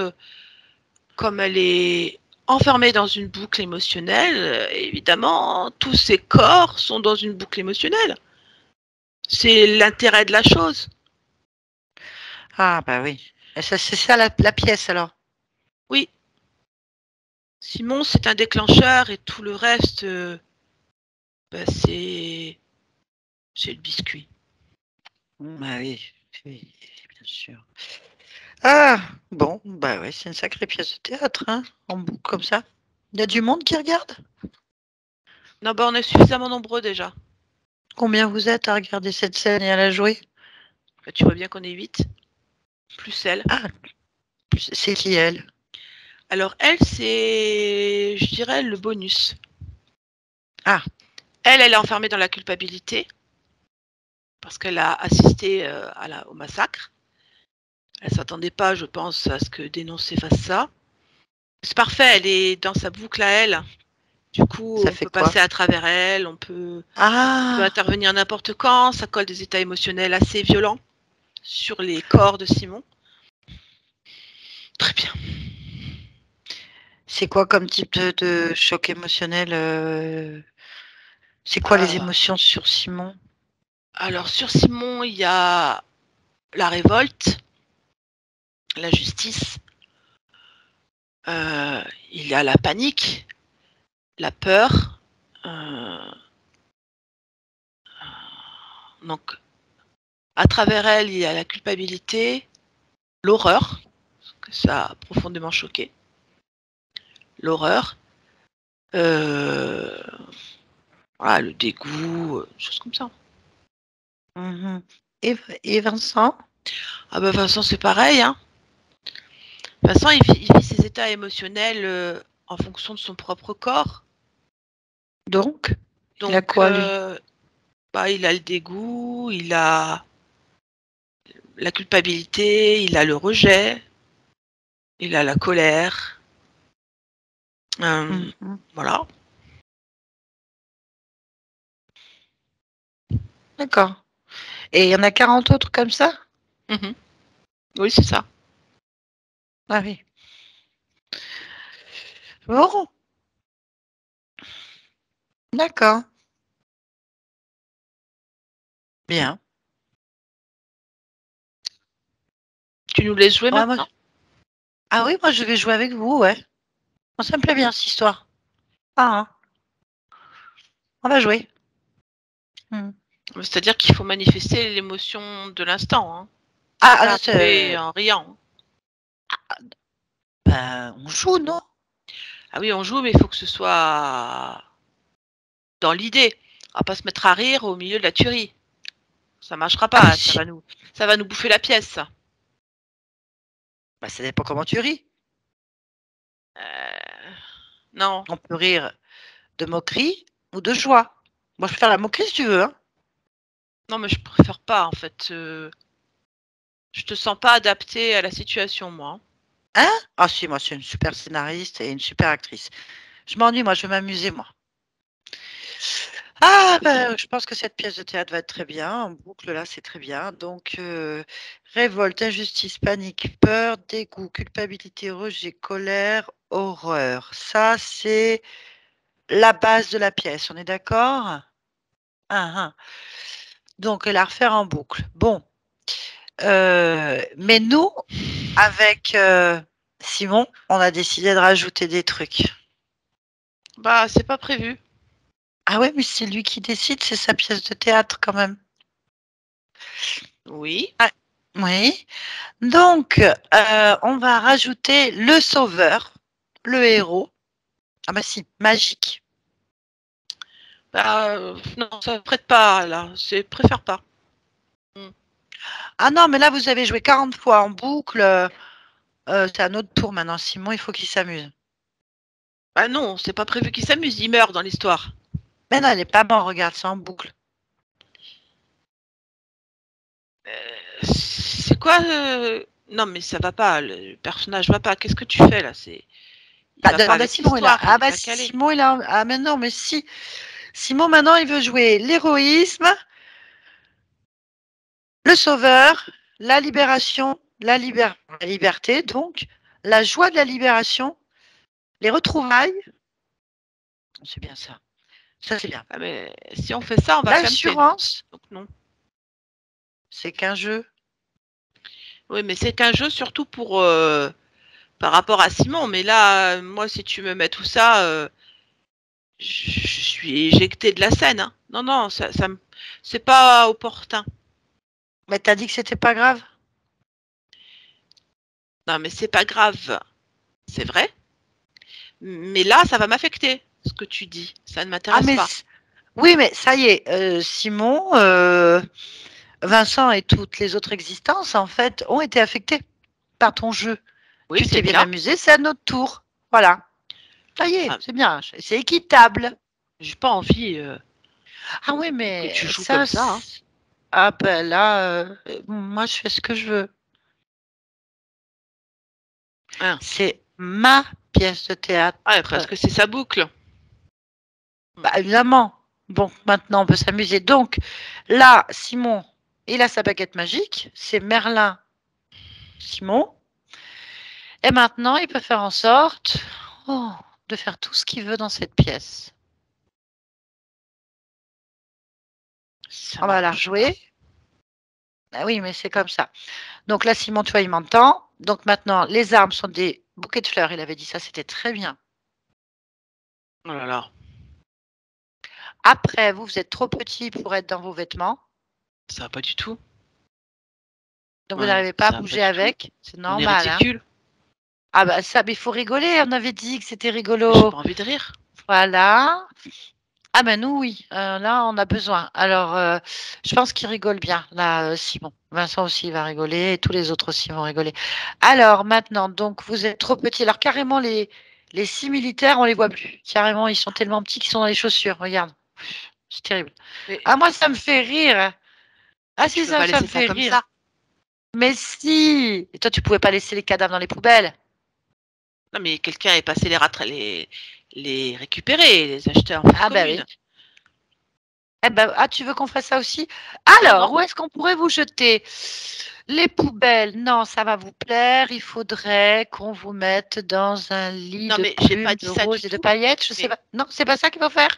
comme elle est enfermée dans une boucle émotionnelle, évidemment, tous ses corps sont dans une boucle émotionnelle. C'est l'intérêt de la chose. Ah bah oui. Et ça, c'est ça la pièce alors? Oui, Simon, c'est un déclencheur et tout le reste, bah, c'est le biscuit. Ah oui, oui, bien sûr. Ah, bon, bah ouais, c'est une sacrée pièce de théâtre, hein, en boucle comme ça. Il y a du monde qui regarde? Non, bah, on est suffisamment nombreux déjà. Combien vous êtes à regarder cette scène et à la jouer? Bah, tu vois bien qu'on est 8, plus elle. Ah, c'est qui elle? Alors elle, c'est, je dirais, le bonus. Ah, Elle est enfermée dans la culpabilité parce qu'elle a assisté au massacre. Elle s'attendait pas, je pense, à ce que dénoncer fasse ça. C'est parfait, elle est dans sa boucle à elle. Du coup, ça on fait peut quoi? passer à travers elle, on peut Ah, intervenir n'importe quand. Ça colle des états émotionnels assez violents sur les corps de Simon. Très bien. c'est quoi comme type de choc émotionnel c'est quoi les émotions sur Simon? Alors sur Simon, il y a la révolte, la justice, il y a la panique, la peur. euh, donc à travers elle, il y a la culpabilité, l'horreur, que ça a profondément choqué, l'horreur, euh, voilà, le dégoût, choses comme ça. Mhm. Et Vincent? Ah bah Vincent, c'est pareil, hein. Vincent, il vit ses états émotionnels en fonction de son propre corps. Donc, il a Donc, quoi lui? bah, il a le dégoût, il a la culpabilité, il a le rejet, il a la colère. Mhm. Voilà. D'accord. Et il y en a 40 autres comme ça? Mhm. Oui, c'est ça. Ah oui. Bon, d'accord. Bien. Tu nous laisses jouer Ouais, maintenant? ah oui, moi je vais jouer avec vous, ouais. Moi, ça me plaît bien cette histoire. Ah, hein. On va jouer. Hmm. C'est-à-dire qu'il faut manifester l'émotion de l'instant, hein. Ah, Pas là, jouer en riant. ben, on joue, non? Ah oui, on joue, mais il faut que ce soit dans l'idée. On va pas se mettre à rire au milieu de la tuerie. Ça marchera Ah, pas, mais si. ça va nous bouffer la pièce, ça. Bah, ça dépend comment tu ris. Non. On peut rire de moquerie ou de joie. Moi, je peux faire la moquerie si tu veux. Hein. Non, mais je préfère pas, en fait. Je te sens pas adapté à la situation, moi. Hein? Ah si, moi, je suis une super scénariste et une super actrice. Je m'ennuie, moi, je veux m'amuser, moi. Ah, ben, je pense que cette pièce de théâtre va être très bien. En boucle, là, c'est très bien. Donc, révolte, injustice, panique, peur, dégoût, culpabilité, rejet, colère, horreur. Ça, c'est la base de la pièce. On est d'accord? Ah. Donc, la refaire en boucle. Bon. Mais nous, avec Simon, on a décidé de rajouter des trucs. Bah, c'est pas prévu. Ah ouais, mais c'est lui qui décide, c'est sa pièce de théâtre quand même. Oui. Ah, oui. Donc, on va rajouter le sauveur, le héros. Ah bah si, magique. Bah, non, ça prête pas, là. Préfère pas. Ah non, mais là, vous avez joué 40 fois en boucle. C'est à notre tour maintenant. Simon, il faut qu'il s'amuse. Bah non, c'est pas prévu qu'il s'amuse, il meurt dans l'histoire. Mais non, elle n'est pas mort, regarde, c'est en boucle. C'est quoi Non, mais ça va pas, le personnage va pas. Qu'est-ce que tu fais, là? Il Bah, va pas demande à avec Simon, il a. l'histoire, il Ah est bah pas calé. Simon, il a. Ah mais non, mais si. Simon, maintenant, il veut jouer l'héroïsme, le sauveur, la libération, la liberté, donc, la joie de la libération, les retrouvailles. C'est bien ça. Ça, c'est bien. Ah, mais si on fait ça, on va camper, nous. L'assurance, Donc non. c'est qu'un jeu. Oui, mais c'est qu'un jeu surtout pour par rapport à Simon. Mais là, moi, si tu me mets tout ça, je suis éjectée de la scène. Hein. Non, non, c'est pas opportun. Mais t'as dit que c'était pas grave? Non, mais c'est pas grave. C'est vrai. Mais là, ça va m'affecter, ce que tu dis. Ça ne Ah, m'intéresse mais pas. oui, mais ça y est, Simon, Vincent et toutes les autres existences, en fait, ont été affectées par ton jeu. Oui, Tu c'est t'es bien bien. amusé, c'est à notre tour. Voilà. Ça y est, Ah, c'est bien, c'est équitable. j'ai pas envie Ah oui, que tu mais joues ça, comme ça. Hein. ah ben là, moi je fais ce que je veux. Hein. C'est ma pièce de théâtre. Ouais, parce que c'est sa boucle. Bah, évidemment. Bon, maintenant on peut s'amuser. Donc là, Simon, il a sa baguette magique. C'est Merlin, Simon. Et maintenant, il peut faire en sorte de faire tout ce qu'il veut dans cette pièce. Ça On va la m'arrange pas. rejouer. Ah oui, mais c'est comme ça. Donc là, Simon, tu vois, il m'entend. Donc maintenant, les armes sont des bouquets de fleurs. Il avait dit ça, c'était très bien. Oh là là. Après, vous êtes trop petit pour être dans vos vêtements. Ça va pas du tout. Donc vous Ouais, n'arrivez pas à ça va pas bouger du tout. avec. C'est On est normal, hein. ridicule. Ah bah ça, mais il faut rigoler. On avait dit que c'était J'ai rigolo. pas envie de rire. Voilà. Ah ben nous, oui. Là, on a besoin. Alors, je pense qu'il rigole bien, là, Simon. Vincent aussi il va rigoler et tous les autres aussi vont rigoler. Alors maintenant, donc vous êtes trop petits. Alors carrément, les 6 militaires, on les voit plus. Carrément, ils sont tellement petits qu'ils sont dans les chaussures. Regarde. C'est terrible. Mais Ah moi, ça me fait rire. Ah tu si, peux pas ça me laisser ça fait comme rire. ça. Mais si. Et toi, tu pouvais pas laisser les cadavres dans les poubelles. Non, mais quelqu'un est passé les récupérer, les acheter en fosse Ah ben oui. commune. Eh ben, ah, tu veux qu'on fasse ça aussi? Non, non. Alors, où est-ce qu'on pourrait vous jeter? Les poubelles, non, ça va vous plaire. Il faudrait qu'on vous mette dans un lit Non, de mais j'ai pas plumes, dit de ça du roses et de tout. paillettes. Je sais Mais, pas. Non, c'est pas ça qu'il faut faire.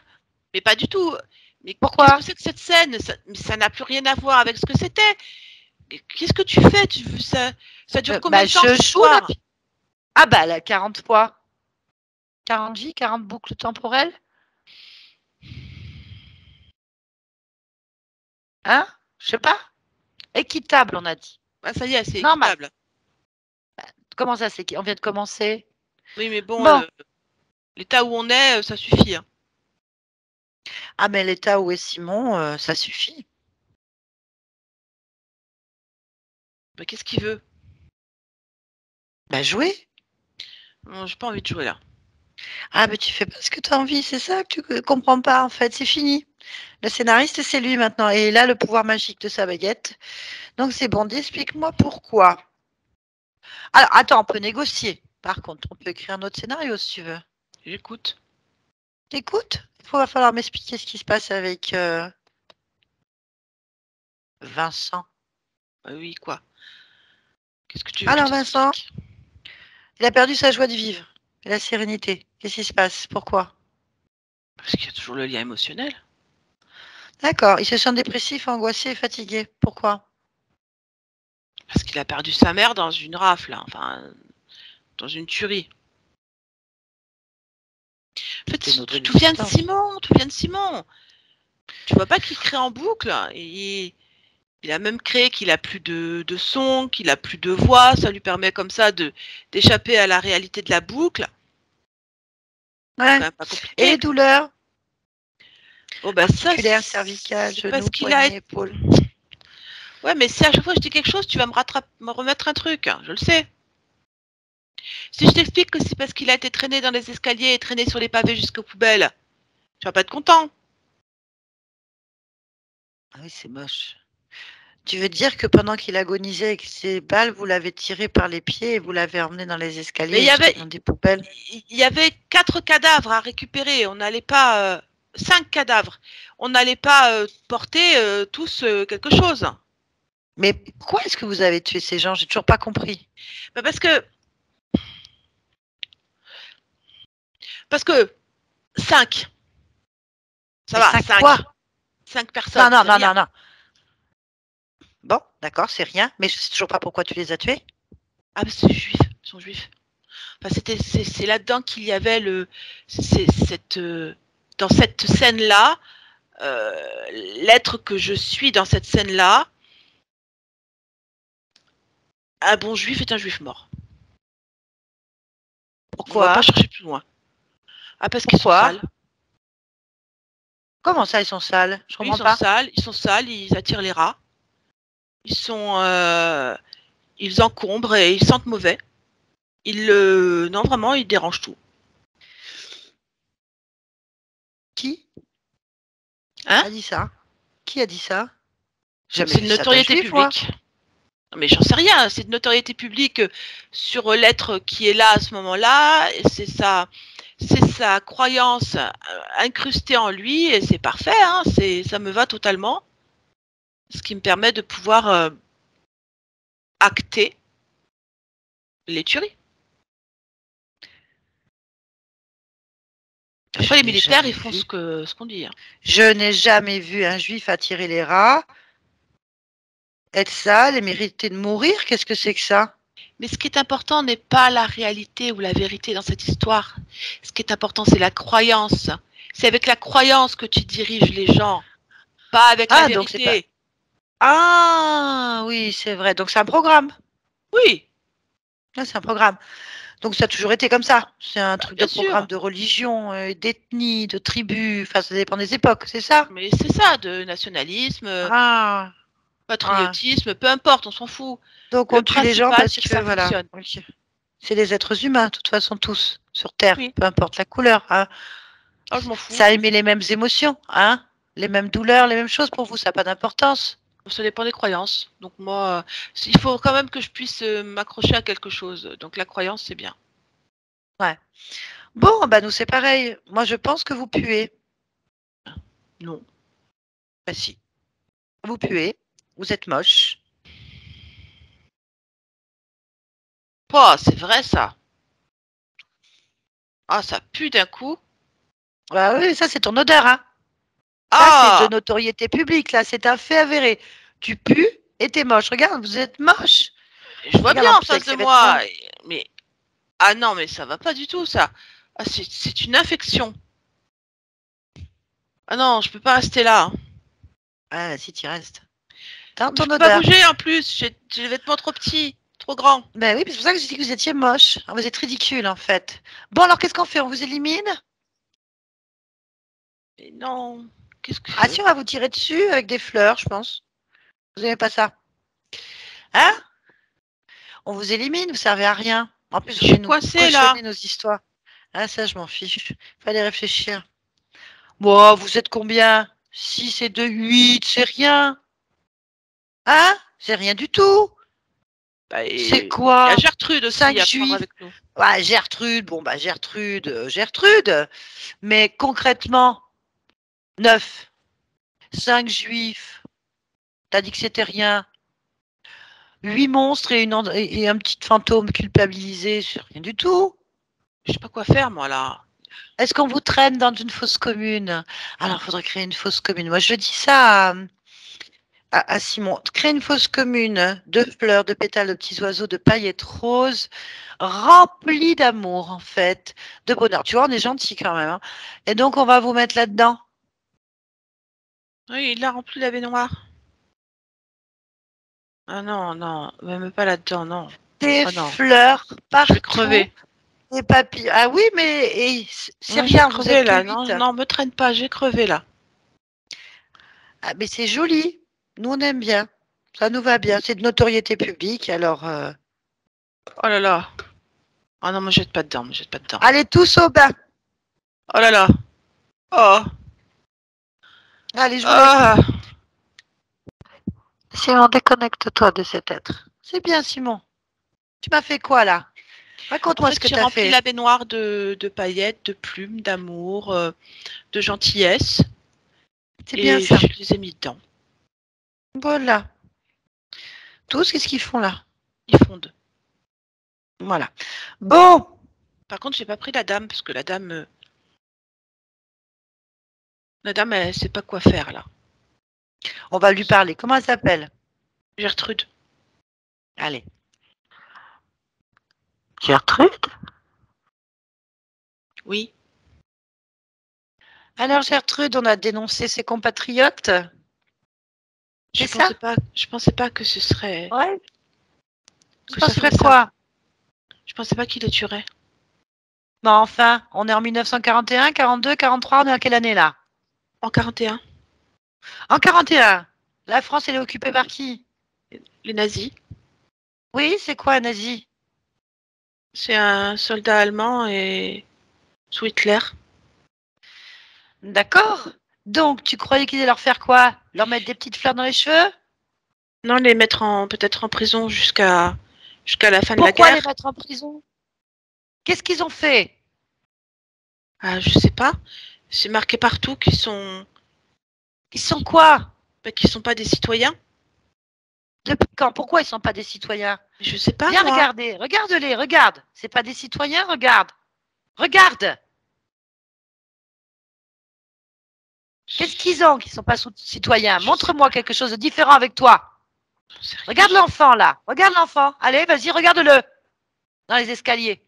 mais pas du tout. Mais qu'est-ce que Pourquoi? c'est que cette scène? Ça n'a plus rien à voir avec ce que c'était. Qu'est-ce que tu fais? Ça dure combien Bah, de temps je cette joue la. histoire? Ah bah, la 40 fois. 40 vies, 40 boucles temporelles. Hein? Je sais pas. Équitable, on a dit. Ah, ça y est, c'est Normal. équitable. Comment ça, c'est on vient de commencer? Oui, mais bon, Bon. l'état où on est, ça suffit. Hein. Ah, mais l'état où est Simon, ça suffit. Bah, qu'est-ce qu'il veut? Bah, jouer. Non, j'ai pas envie de jouer là. Ah, mais tu fais pas ce que tu as envie, c'est ça que tu comprends pas, en fait, c'est fini. Le scénariste, c'est lui maintenant et il a le pouvoir magique de sa baguette. Donc c'est bon, explique-moi pourquoi. Alors, attends, on peut négocier. Par contre, on peut écrire un autre scénario si tu veux. J'écoute. Écoute, va falloir m'expliquer ce qui se passe avec Vincent. Oui, quoi? Qu'est-ce que tu veux Alors, qu'il Vincent, t'explique? il a perdu sa joie de vivre et la sérénité. Qu'est-ce qui se passe? Pourquoi? Parce qu'il y a toujours le lien émotionnel. D'accord, il se sent dépressif, angoissé et fatigué. Pourquoi? Parce qu'il a perdu sa mère dans une rafle, hein, enfin, dans une tuerie. En fait, C'est notre tout vient de existence. Simon, tout vient de Simon. Tu vois pas qu'il crée en boucle et il a même créé qu'il a plus de son, qu'il a plus de voix, ça lui permet comme ça d'échapper à la réalité de la boucle. C'est Ouais. quand même pas Et les compliqué. douleurs Oh bah ça, articulaires, cervicales, c'est parce genoux, qu'il a. poignets, épaules. Ouais, mais si à chaque fois je dis quelque chose, tu vas me remettre un truc, hein, je le sais. Si je t'explique que c'est parce qu'il a été traîné dans les escaliers et traîné sur les pavés jusqu'aux poubelles, tu vas pas être content. Ah oui, c'est moche. Tu veux dire que pendant qu'il agonisait avec ses balles, vous l'avez tiré par les pieds et vous l'avez emmené dans les Mais escaliers jusqu'à dans des poubelles? il y avait 4 cadavres à récupérer. On n'allait pas 5 cadavres. On n'allait pas porter tous quelque chose. Mais pourquoi est-ce que vous avez tué ces gens? J'ai toujours pas compris. Bah parce que 5. Ça Mais va, 5 5. quoi? 5 Non, personnes, non, c'est non, rien. non, non. Bon, d'accord, c'est rien, mais je sais toujours pas pourquoi tu les as tués. Ah, c'est juif, ils sont juifs. Enfin, c'est là-dedans qu'il y avait dans cette scène-là, l'être que je suis dans cette scène-là, un bon juif est un juif mort. On va pas Pourquoi? chercher plus loin. Ah, parce qu'ils sont Pourquoi? sales. Comment ça, ils sont sales? Je Oui, ils comprends sont pas. sales, ils attirent les rats. Ils encombrent et ils sentent mauvais. Non, vraiment, ils dérangent tout. Qui Hein? a dit ça? Qui a dit ça? Jamais C'est vu une ça d'un notoriété juif, moi. publique. Non, mais j'en sais rien, c'est de notoriété publique sur l'être qui est là à ce moment-là. C'est sa croyance incrustée en lui et c'est parfait. Hein, ça me va totalement. Ce qui me permet de pouvoir acter les tueries. Je Après, les n'ai militaires, jamais ils font vu. ce qu'on dit. Hein. Je n'ai jamais vu un juif attirer les rats, être sale et mériter de mourir. Qu'est-ce que c'est que ça? Mais ce qui est important n'est pas la réalité ou la vérité dans cette histoire. Ce qui est important, c'est la croyance. C'est avec la croyance que tu diriges les gens, pas avec la Ah, donc c'est pas. vérité. Ah, oui, c'est vrai. Donc c'est un programme. Oui, Ah, c'est un programme. Donc ça a toujours été comme ça. C'est un truc de bien programme sûr. de religion, d'ethnie, de tribu. Enfin, ça dépend des époques, c'est ça? Mais c'est ça, de nationalisme, Ah, ah. patriotisme, peu importe, on s'en fout. Donc Le on tue les gens principal, parce c'est que que ça voilà. fonctionne. Ok. C'est des êtres humains, de toute façon, tous, sur Terre, Oui, peu importe la couleur, hein. oh, je m'en fous. Ça émet les mêmes émotions, hein? Les mêmes douleurs, les mêmes choses pour vous, ça n'a pas d'importance. Ça dépend des croyances. Donc moi, il faut quand même que je puisse m'accrocher à quelque chose. Donc la croyance, c'est bien. Ouais. Bon, bah nous c'est pareil. Moi je pense que vous puez. Non. Bah si. Vous puez. Vous êtes moche. Oh, c'est vrai ça. Ah, ça pue d'un coup. Bah oui, ça c'est ton odeur, hein. Ça c'est de Ah, notoriété publique, là, c'est un fait avéré. Tu pues et t'es moche. Regarde, vous êtes moche. je vois Regarde bien en en plus face avec de ces vêtements. moi. Mais ah non, mais ça va pas du tout ça. Ah, c'est une infection. Ah non, je peux pas rester là. Hein. Ah si tu restes. Dans Je ton peux pas odeur. bouger en plus. J'ai les vêtements trop petits, trop grands. Ben oui, c'est pour ça que j'ai dit que vous étiez moche. Ah, vous êtes ridicule en fait. Bon alors qu'est-ce qu'on fait? On vous élimine? Mais non. Qu'est-ce que... Ah si, on va vous tirer dessus avec des fleurs, je pense. Vous n'aimez pas ça? Hein? On vous élimine, vous servez à rien. En plus, Je vous suis nous coincée, là. cochonnez nos histoires. Ah ça, je m'en fiche. Fallait réfléchir. Bon, vous êtes combien? 6 et 2, 8, c'est rien. Hein? C'est rien du tout. Bah, C'est il y a quoi? Gertrude aussi 5 à prendre juifs. avec nous. Ouais, Gertrude, bon bah Gertrude. Mais concrètement, 9, 5 juifs. T'as dit que c'était rien. 8 monstres et un petit fantôme culpabilisé, c'est rien du tout. Je sais pas quoi faire, moi, là. Est-ce qu'on vous traîne dans une fosse commune? Alors, il faudrait créer une fosse commune. Moi, je dis ça à Simon. Créer une fosse commune de fleurs, de pétales, de petits oiseaux, de paillettes roses, remplies d'amour, en fait, de bonheur. Tu vois, on est gentil quand même. Hein. Et donc, on va vous mettre là-dedans. Oui, il a rempli la baignoire. Ah non, non, même pas là-dedans, non. Des Oh non, fleurs je vais partout, crever. des papillons. Ah oui, mais c'est Non, je vais rien, vous crever, êtes que là. 8. Non, non, me traîne pas, j'ai crevé, là. Ah, mais c'est joli. Nous, on aime bien. Ça nous va bien. C'est de notoriété publique. Alors, Oh là là. Oh non, me jette pas dedans, me jette pas dedans. allez tous au bain. Oh là là. Oh. Allez, je vous laisse. Ah. Simon, déconnecte-toi de cet être. C'est bien, Simon. Tu m'as fait quoi, là? En Raconte-moi fait, ce que j'ai tu as rempli fait. la baignoire de paillettes, de plumes, d'amour, de gentillesse. C'est bien Et ça. je les ai mis dedans. Voilà. Tous, qu'est-ce qu'ils font là? Ils fondent. Voilà. Bon. Par contre, j'ai pas pris la dame, parce que la dame, elle sait pas quoi faire, là. On va lui parler. Comment elle s'appelle? Gertrude. Allez. Gertrude? Oui. Alors, Gertrude, on a dénoncé ses compatriotes. C'est ça? Je pensais pas que ce serait. Ouais. Tu Que ça penserais ferait ça. quoi? Je pensais pas qu'il les tuerait. Non, enfin, on est en 1941, 42, 43, on est à quelle année là? En 41, En 41. La France, elle est occupée par qui? les nazis. Oui, c'est quoi un nazi? C'est un soldat allemand et sous Hitler. D'accord. Donc, tu croyais qu'ils allaient leur faire quoi? Leur mettre des petites fleurs dans les cheveux? Non, les mettre peut-être en prison jusqu'à la fin de la Pourquoi les guerre. mettre en prison? Qu'est-ce qu'ils ont fait? Ah, je sais pas. C'est marqué partout qu'ils sont Ils sont quoi? qu'ils sont pas des citoyens. Depuis quand? Pourquoi ils sont pas des citoyens? Je sais pas Viens moi. regarder, regarde-les, regarde. C'est pas des citoyens, regarde. Regarde. Qu'est-ce qu'ils ont qui sont pas citoyens? Montre-moi quelque chose de différent avec toi. Regarde l'enfant là. Regarde l'enfant. Allez, vas-y, regarde-le. Dans les escaliers.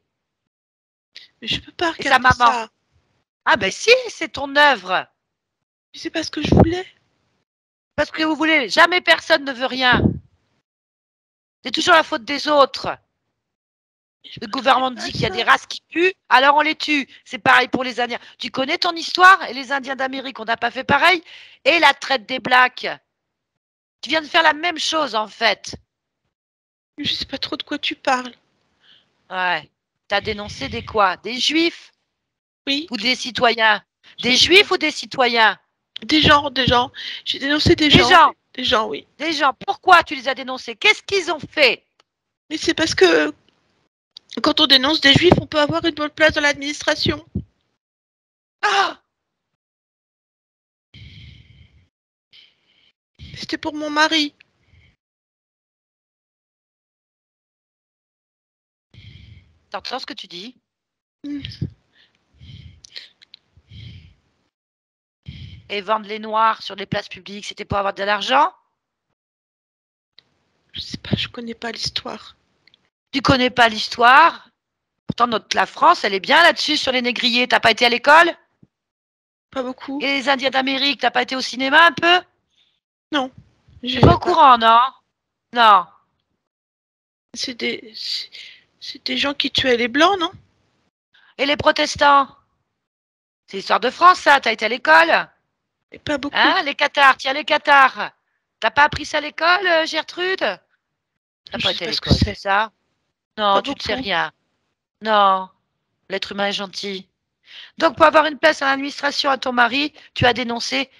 Mais je peux pas Et sa regarder maman. ça. Ah ben si, c'est ton œuvre. Mais c'est pas ce que je voulais. Parce que vous voulez, jamais personne ne veut rien. C'est toujours la faute des autres. Le gouvernement dit qu'il y a des races qui tuent, alors on les tue. C'est pareil pour les Indiens. Tu connais ton histoire? Et les Indiens d'Amérique, on n'a pas fait pareil? Et la traite des Blacks. Tu viens de faire la même chose en fait. Je sais pas trop de quoi tu parles. Ouais. T'as dénoncé des quoi? Des juifs? Oui. Ou des citoyens? Des juifs ou des citoyens? Des gens. J'ai dénoncé des gens. Des gens, oui. Des gens. Pourquoi tu les as dénoncés? Qu'est-ce qu'ils ont fait? Mais c'est parce que quand on dénonce des juifs, on peut avoir une bonne place dans l'administration. Ah! C'était pour mon mari. T'entends ce que tu dis? Et vendre les noirs sur les places publiques, c'était pour avoir de l'argent? Je sais pas, je connais pas l'histoire. Tu connais pas l'histoire? Pourtant, la France, elle est bien là-dessus sur les négriers. T'as pas été à l'école? Pas beaucoup. Et les Indiens d'Amérique, t'as pas été au cinéma un peu? Non. T'es pas au courant, non? Non. C'est des gens qui tuaient les blancs, non? Et les protestants? C'est l'histoire de France, ça. T'as été à l'école? Et pas beaucoup. Hein, les cathares, tiens, les cathares. T'as pas appris ça à l'école, Gertrude? T'as Je pas sais été à pas ce que l'école, c'est c'est. ça? Non, Pas tu ne sais beaucoup. rien. Non, l'être humain est gentil. Donc, pour avoir une place à l'administration à ton mari, tu as dénoncé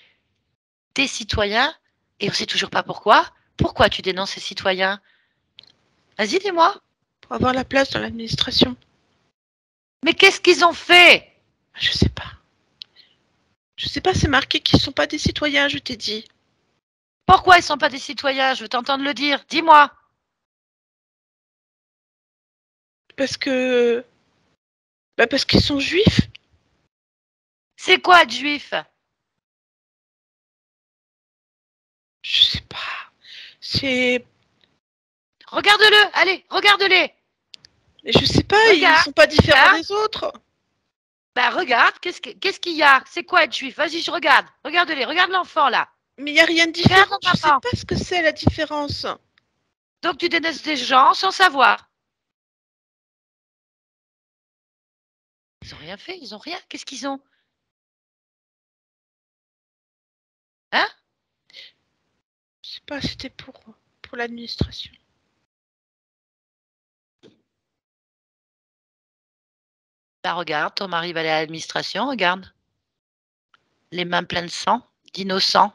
tes citoyens et on ne sait toujours pas pourquoi. Pourquoi tu dénonces ces citoyens? Vas-y, dis-moi. Pour avoir la place dans l'administration. Mais qu'est-ce qu'ils ont fait? Je sais pas. Je sais pas, c'est marqué qu'ils sont pas des citoyens, je t'ai dit. Pourquoi ils ne sont pas des citoyens? Je veux t'entendre le dire. Dis-moi. Parce que... Bah parce qu'ils sont juifs. C'est quoi être juif? Je sais pas. C'est... Regarde-le, allez, regarde-les. Mais je sais pas, ils Regarde, sont pas différents regarde. des autres. Ben regarde, qu'est-ce qu'il y a? C'est quoi être juif? Vas-y, je regarde. Regarde-les, regarde l'enfant là. Mais il y a rien de Regarde différent. ton Je sais maman. pas ce que c'est la différence. Donc tu dénonces des gens sans savoir. Ils ont rien fait, ils ont rien. Qu'est-ce qu'ils ont? Hein? Je sais pas, c'était pour l'administration. Ben regarde, ton mari va aller à l'administration, regarde. Les mains pleines de sang, d'innocents,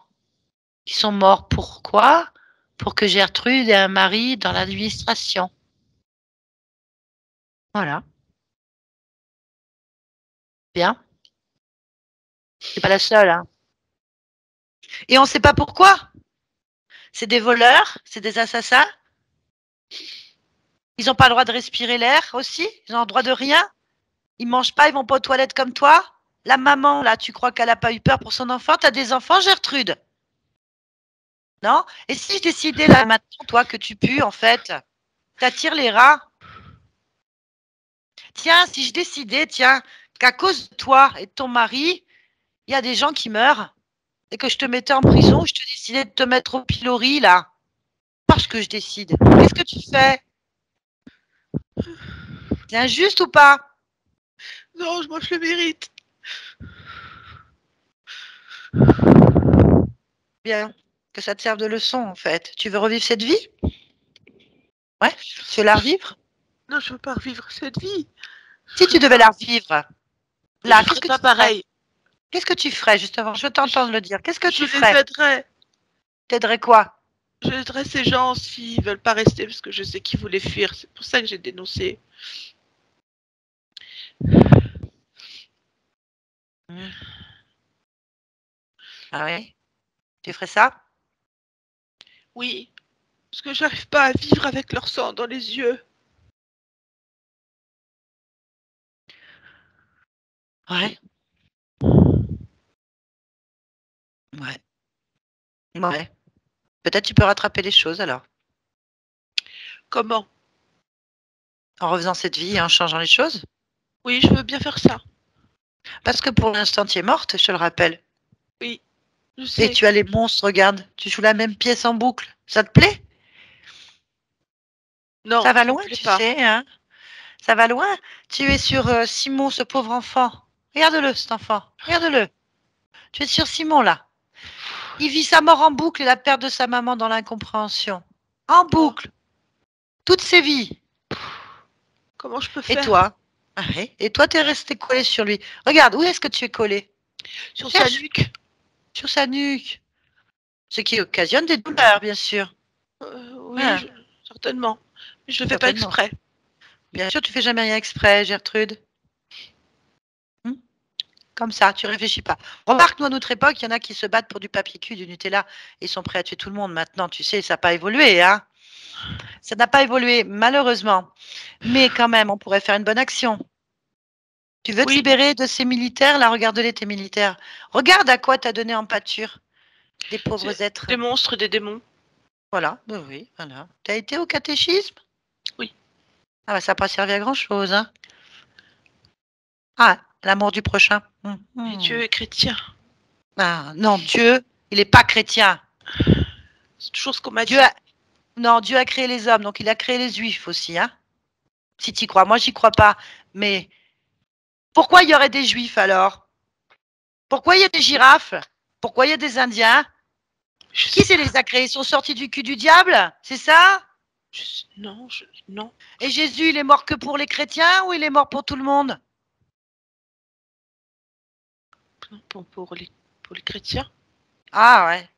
qui sont morts. Pourquoi? Pour que Gertrude ait un mari dans l'administration. Voilà. Bien. C'est pas la seule, hein. Et on ne sait pas pourquoi. C'est des voleurs, c'est des assassins. Ils n'ont pas le droit de respirer l'air aussi. Ils n'ont le droit de rien. Ils mangent pas, ils vont pas aux toilettes comme toi. La maman, là, tu crois qu'elle n'a pas eu peur pour son enfant? T'as des enfants, Gertrude? Non? Et si je décidais là maintenant, toi, que tu pues, en fait, t'attires les rats? Tiens, si je décidais, tiens, qu'à cause de toi et de ton mari, il y a des gens qui meurent et que je te mettais en prison, je te décidais de te mettre au pilori, là, parce que je décide. Qu'est-ce que tu fais? C'est injuste ou pas? Non, moi je le mérite. Bien, que ça te serve de leçon, en fait. Tu veux revivre cette vie? Ouais, tu veux la revivre? Non, je veux pas revivre cette vie. Si tu devais la revivre, là, Je qu'est-ce ferais que pas tu ferais? pareil. Qu'est-ce que tu ferais, justement? Je veux t'entendre le dire. Qu'est-ce que Je tu les ferais? aiderais. T'aiderais quoi? Je aiderais ces gens s'ils veulent pas rester parce que je sais qu'ils voulaient fuir. C'est pour ça que j'ai dénoncé. Ah oui? Tu ferais ça? Oui, parce que j'arrive pas à vivre avec leur sang dans les yeux. Ouais. Ouais. Ouais. Peut-être tu peux rattraper les choses alors. Comment? En refaisant cette vie et en changeant les choses. Oui, je veux bien faire ça. Parce que pour l'instant, tu es morte, je te le rappelle. Oui, je Et sais. tu as les monstres, regarde. Tu joues la même pièce en boucle. Ça te plaît? Non, Ça va ça me loin, plaît tu pas. sais, hein? Ça va loin. Tu es sur Simon, ce pauvre enfant. Regarde-le, cet enfant. Regarde-le. Tu es sur Simon, là. Il vit sa mort en boucle et la perte de sa maman dans l'incompréhension. En Oh, boucle. Toutes ses vies. comment je peux Et faire? toi? Ah oui. Et toi, tu es resté collé sur lui. Regarde, où est-ce que tu es collé? Sur sa Cherche. nuque. Sur sa nuque. Ce qui occasionne des douleurs, bien sûr. Oui, Hein, certainement. Mais je le fais pas certainement. exprès. Bien sûr, tu fais jamais rien exprès, Gertrude. Hmm. Comme ça, tu réfléchis pas. Remarque, nous, à notre époque, il y en a qui se battent pour du papier cul, du Nutella, et sont prêts à tuer tout le monde maintenant. Tu sais, ça n'a pas évolué, hein. Ça n'a pas évolué, malheureusement. Mais quand même, on pourrait faire une bonne action. Tu veux te Oui, libérer de ces militaires? Là, regarde-les, tes militaires. Regarde à quoi t'as donné en pâture des pauvres c'est êtres. des monstres, des démons. Voilà, ben oui, voilà. T'as été au catéchisme? Oui. Ah bah, ça n'a pas servi à grand-chose, hein. Ah, l'amour du prochain. Et Dieu est chrétien. Ah, non, Dieu, il n'est pas chrétien. C'est toujours ce qu'on m'a dit. Dieu a... Non, Dieu a créé les hommes, donc il a créé les juifs aussi, hein. Si tu y crois. Moi, j'y crois pas. Mais pourquoi il y aurait des juifs alors? Pourquoi il y a des girafes? Pourquoi il y a des Indiens? Je Qui sais c'est pas. les a créés? Ils sont sortis du cul du diable? C'est ça? Non. Et Jésus, il est mort que pour les chrétiens ou il est mort pour tout le monde? Non, pour les chrétiens. Ah ouais.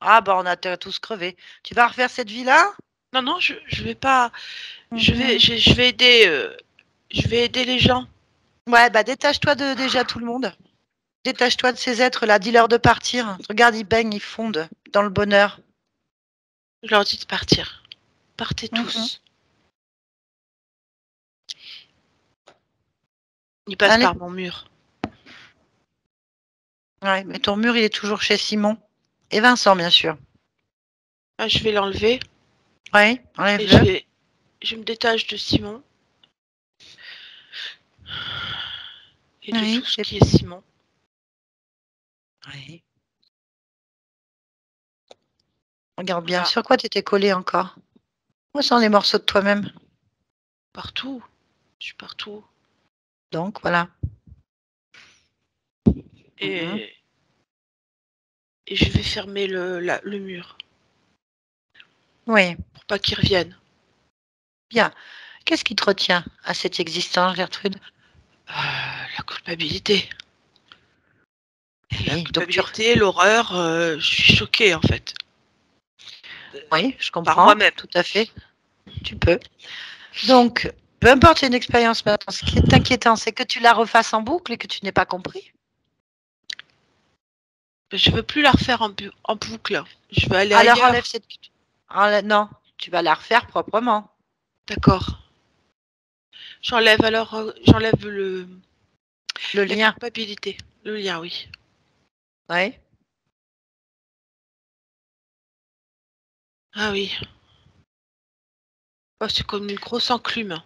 Ah bah on a tous crevé. Tu vas refaire cette vie-là? Non, je vais pas. Mhm. Je vais aider les gens. Ouais, bah détache-toi de déjà tout le monde. Détache-toi de ces êtres-là. Dis-leur de partir. Regarde, ils baignent, ils fondent dans le bonheur. Je leur dis de partir. Partez Mhm. tous. Ils passent Allez. par mon mur. Ouais, mais ton mur, il est toujours chez Simon. Et Vincent, bien sûr. Ah, je vais l'enlever Ouais, et enlève-le. je me détache de Simon et de tout Oui. ce qui est Simon. Oui. Regarde bien. Voilà, Sur quoi tu étais collé encore? Où sont les morceaux de toi-même? partout. Je suis partout. Donc, voilà. Mhm. Et, et je vais fermer le mur Oui, pour pas qu'ils reviennent. bien. Qu'est-ce qui te retient à cette existence, Gertrude? La culpabilité. La Oui, donc culpabilité, l'horreur, je suis choquée en fait. oui, je Par comprends, moi-même. tout à fait. Tu peux. Donc, peu importe une expérience maintenant, ce qui est inquiétant, c'est que tu la refasses en boucle et que tu n'aies pas compris. Je veux plus la refaire en boucle. Je veux aller Alors enlève ailleurs. cette. Non, tu vas la refaire proprement. D'accord. J'enlève Le la lien. culpabilité. Le lien, oui. Oui. Ah oui. Oh, c'est comme une grosse enclume.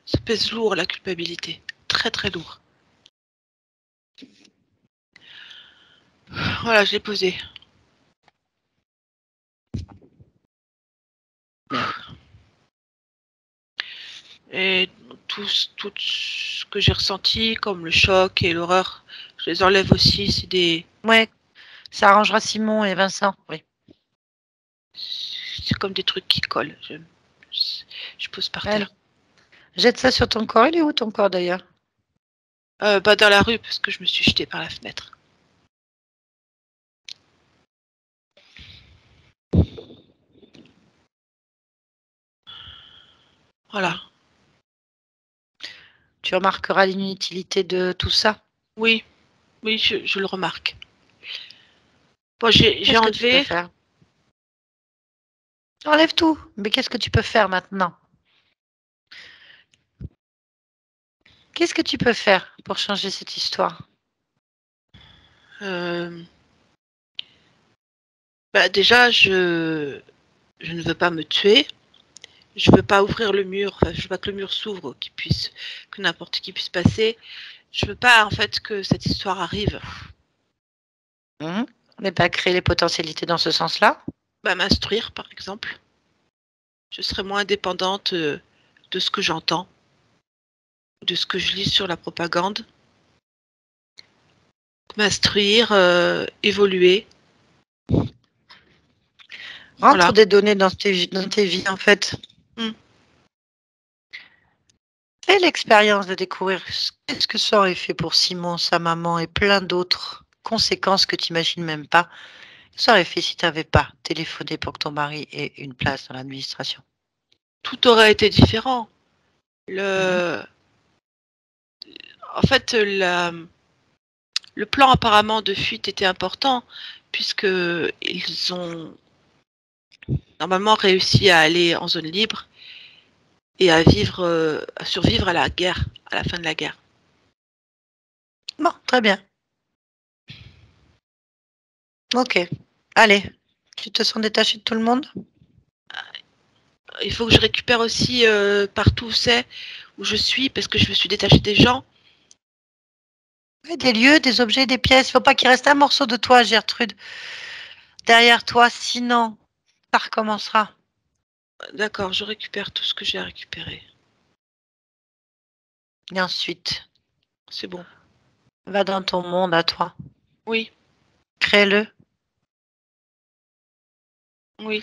Ça pèse lourd la culpabilité. Très très lourd. Voilà, je l'ai posé. Bien. Et tout ce que j'ai ressenti, comme le choc et l'horreur, je les enlève aussi. Ouais, ça arrangera Simon et Vincent. Oui. C'est comme des trucs qui collent. Je pose par Allez. terre. Jette ça sur ton corps. Il est où ton corps d'ailleurs? Bah dans la rue parce que je me suis jetée par la fenêtre. Voilà. Tu remarqueras l'inutilité de tout ça. Oui, oui, je le remarque. Bon, j'ai Qu'est-ce que tu peux enlevé. faire? Enlève tout. Mais qu'est-ce que tu peux faire maintenant? Qu'est-ce que tu peux faire pour changer cette histoire? euh, Bah déjà, je ne veux pas me tuer. Je veux pas ouvrir le mur. Enfin, je veux pas que le mur s'ouvre, que n'importe qui puisse passer. Je veux pas en fait que cette histoire arrive. Mais pas créer les potentialités dans ce sens-là. Bah, m'instruire, par exemple. Je serai moins dépendante de ce que j'entends, de ce que je lis sur la propagande. M'instruire, évoluer. Rentre Voilà. des données dans tes vies, en fait. Mm. Fais l'expérience de découvrir ce que ça aurait fait pour Simon, sa maman et plein d'autres conséquences que tu n'imagines même pas. Ça aurait fait si tu n'avais pas téléphoné pour que ton mari ait une place dans l'administration. Tout aurait été différent. Mhm. En fait, le plan apparemment de fuite était important puisque ils ont normalement réussi à aller en zone libre et à survivre à la guerre, à la fin de la guerre. Bon, très bien. Ok. Allez, tu te sens détaché de tout le monde? Il faut que je récupère aussi partout où je suis parce que je me suis détachée des gens. Oui, des lieux, des objets, des pièces. Faut pas qu'il reste un morceau de toi, Gertrude, derrière toi, sinon, ça recommencera. D'accord, je récupère tout ce que j'ai à récupérer. Et ensuite, C'est bon. va dans ton monde à toi. Oui, Crée-le. oui.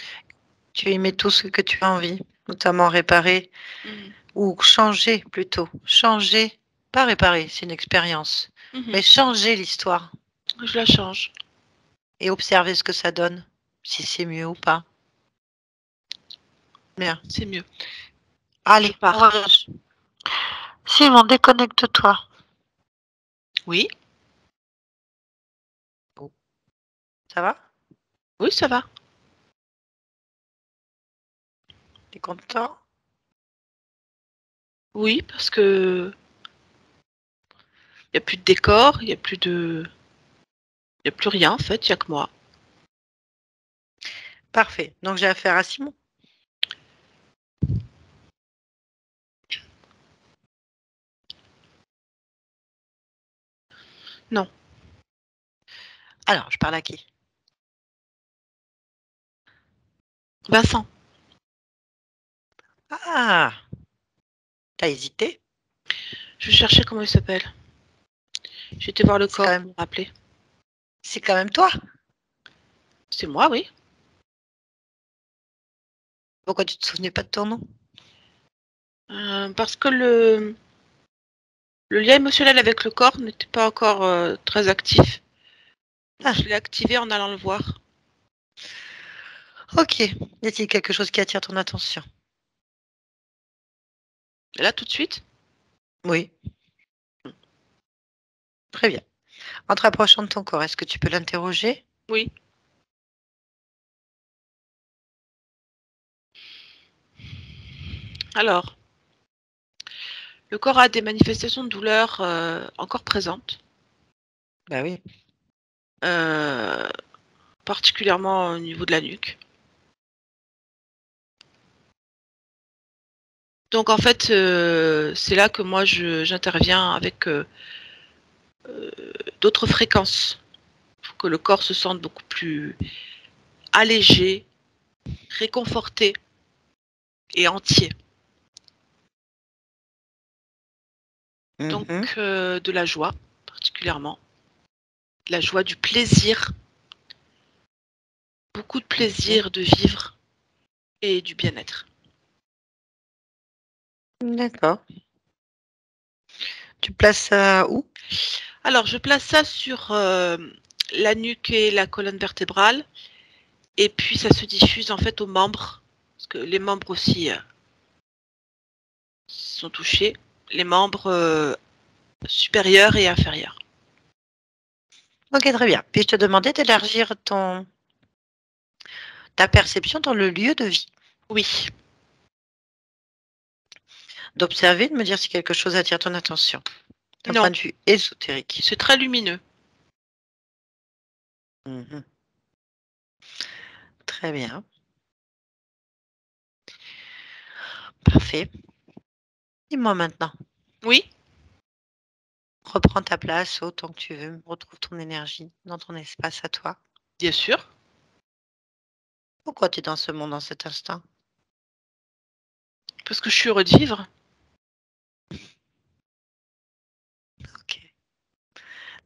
Tu y mets tout ce que tu as envie, notamment réparer Mhm. ou changer plutôt. Changer, pas réparer, c'est une expérience, Mhm. mais changer l'histoire Je la change. et observer ce que ça donne, si c'est mieux ou pas. Bien. C'est mieux. Allez, pars. on voyage. Simon, déconnecte-toi. Oui, Ça va? oui, ça va. T'es content? Oui, parce que il n'y a plus de décor, il n'y a plus de. Il n'y a plus rien en fait, il n'y a que moi. Parfait. Donc j'ai affaire à Simon. Non. Alors, je parle à qui? Vincent. Ah, t'as hésité? Je cherchais comment il s'appelle. J'étais voir le C'est quand corps même, pour me rappeler. c'est quand même toi. C'est moi, oui. Pourquoi tu te souvenais pas de ton nom? Parce que le lien émotionnel avec le corps n'était pas encore très actif. Donc, Ah, je l'ai activé en allant le voir. ok. Y a-t-il quelque chose qui attire ton attention? Et là, tout de suite. Oui, très bien. En te rapprochant de ton corps, est-ce que tu peux l'interroger? Oui. Alors, le corps a des manifestations de douleur encore présentes, Bah oui. euh, particulièrement au niveau de la nuque. Donc en fait, c'est là que moi j'interviens avec d'autres fréquences pour que le corps se sente beaucoup plus allégé, réconforté et entier. Donc Mhm. de la joie particulièrement, de la joie, du plaisir, beaucoup de plaisir de vivre et du bien-être. D'accord. Tu places ça où? Alors je place ça sur la nuque et la colonne vertébrale et puis ça se diffuse en fait aux membres, parce que les membres aussi sont touchés, les membres supérieurs et inférieurs. Ok, très bien. Puis je te demandais d'élargir ta perception dans le lieu de vie, Oui, d'observer, de me dire si quelque chose attire ton attention, d'un non, point de vue ésotérique. c'est très lumineux. Mhm. Très bien. Parfait. Dis-moi maintenant, Oui, reprends ta place autant que tu veux, retrouve ton énergie dans ton espace à toi. bien sûr, Pourquoi tu es dans ce monde en cet instant? parce que je suis heureux de vivre. Ok,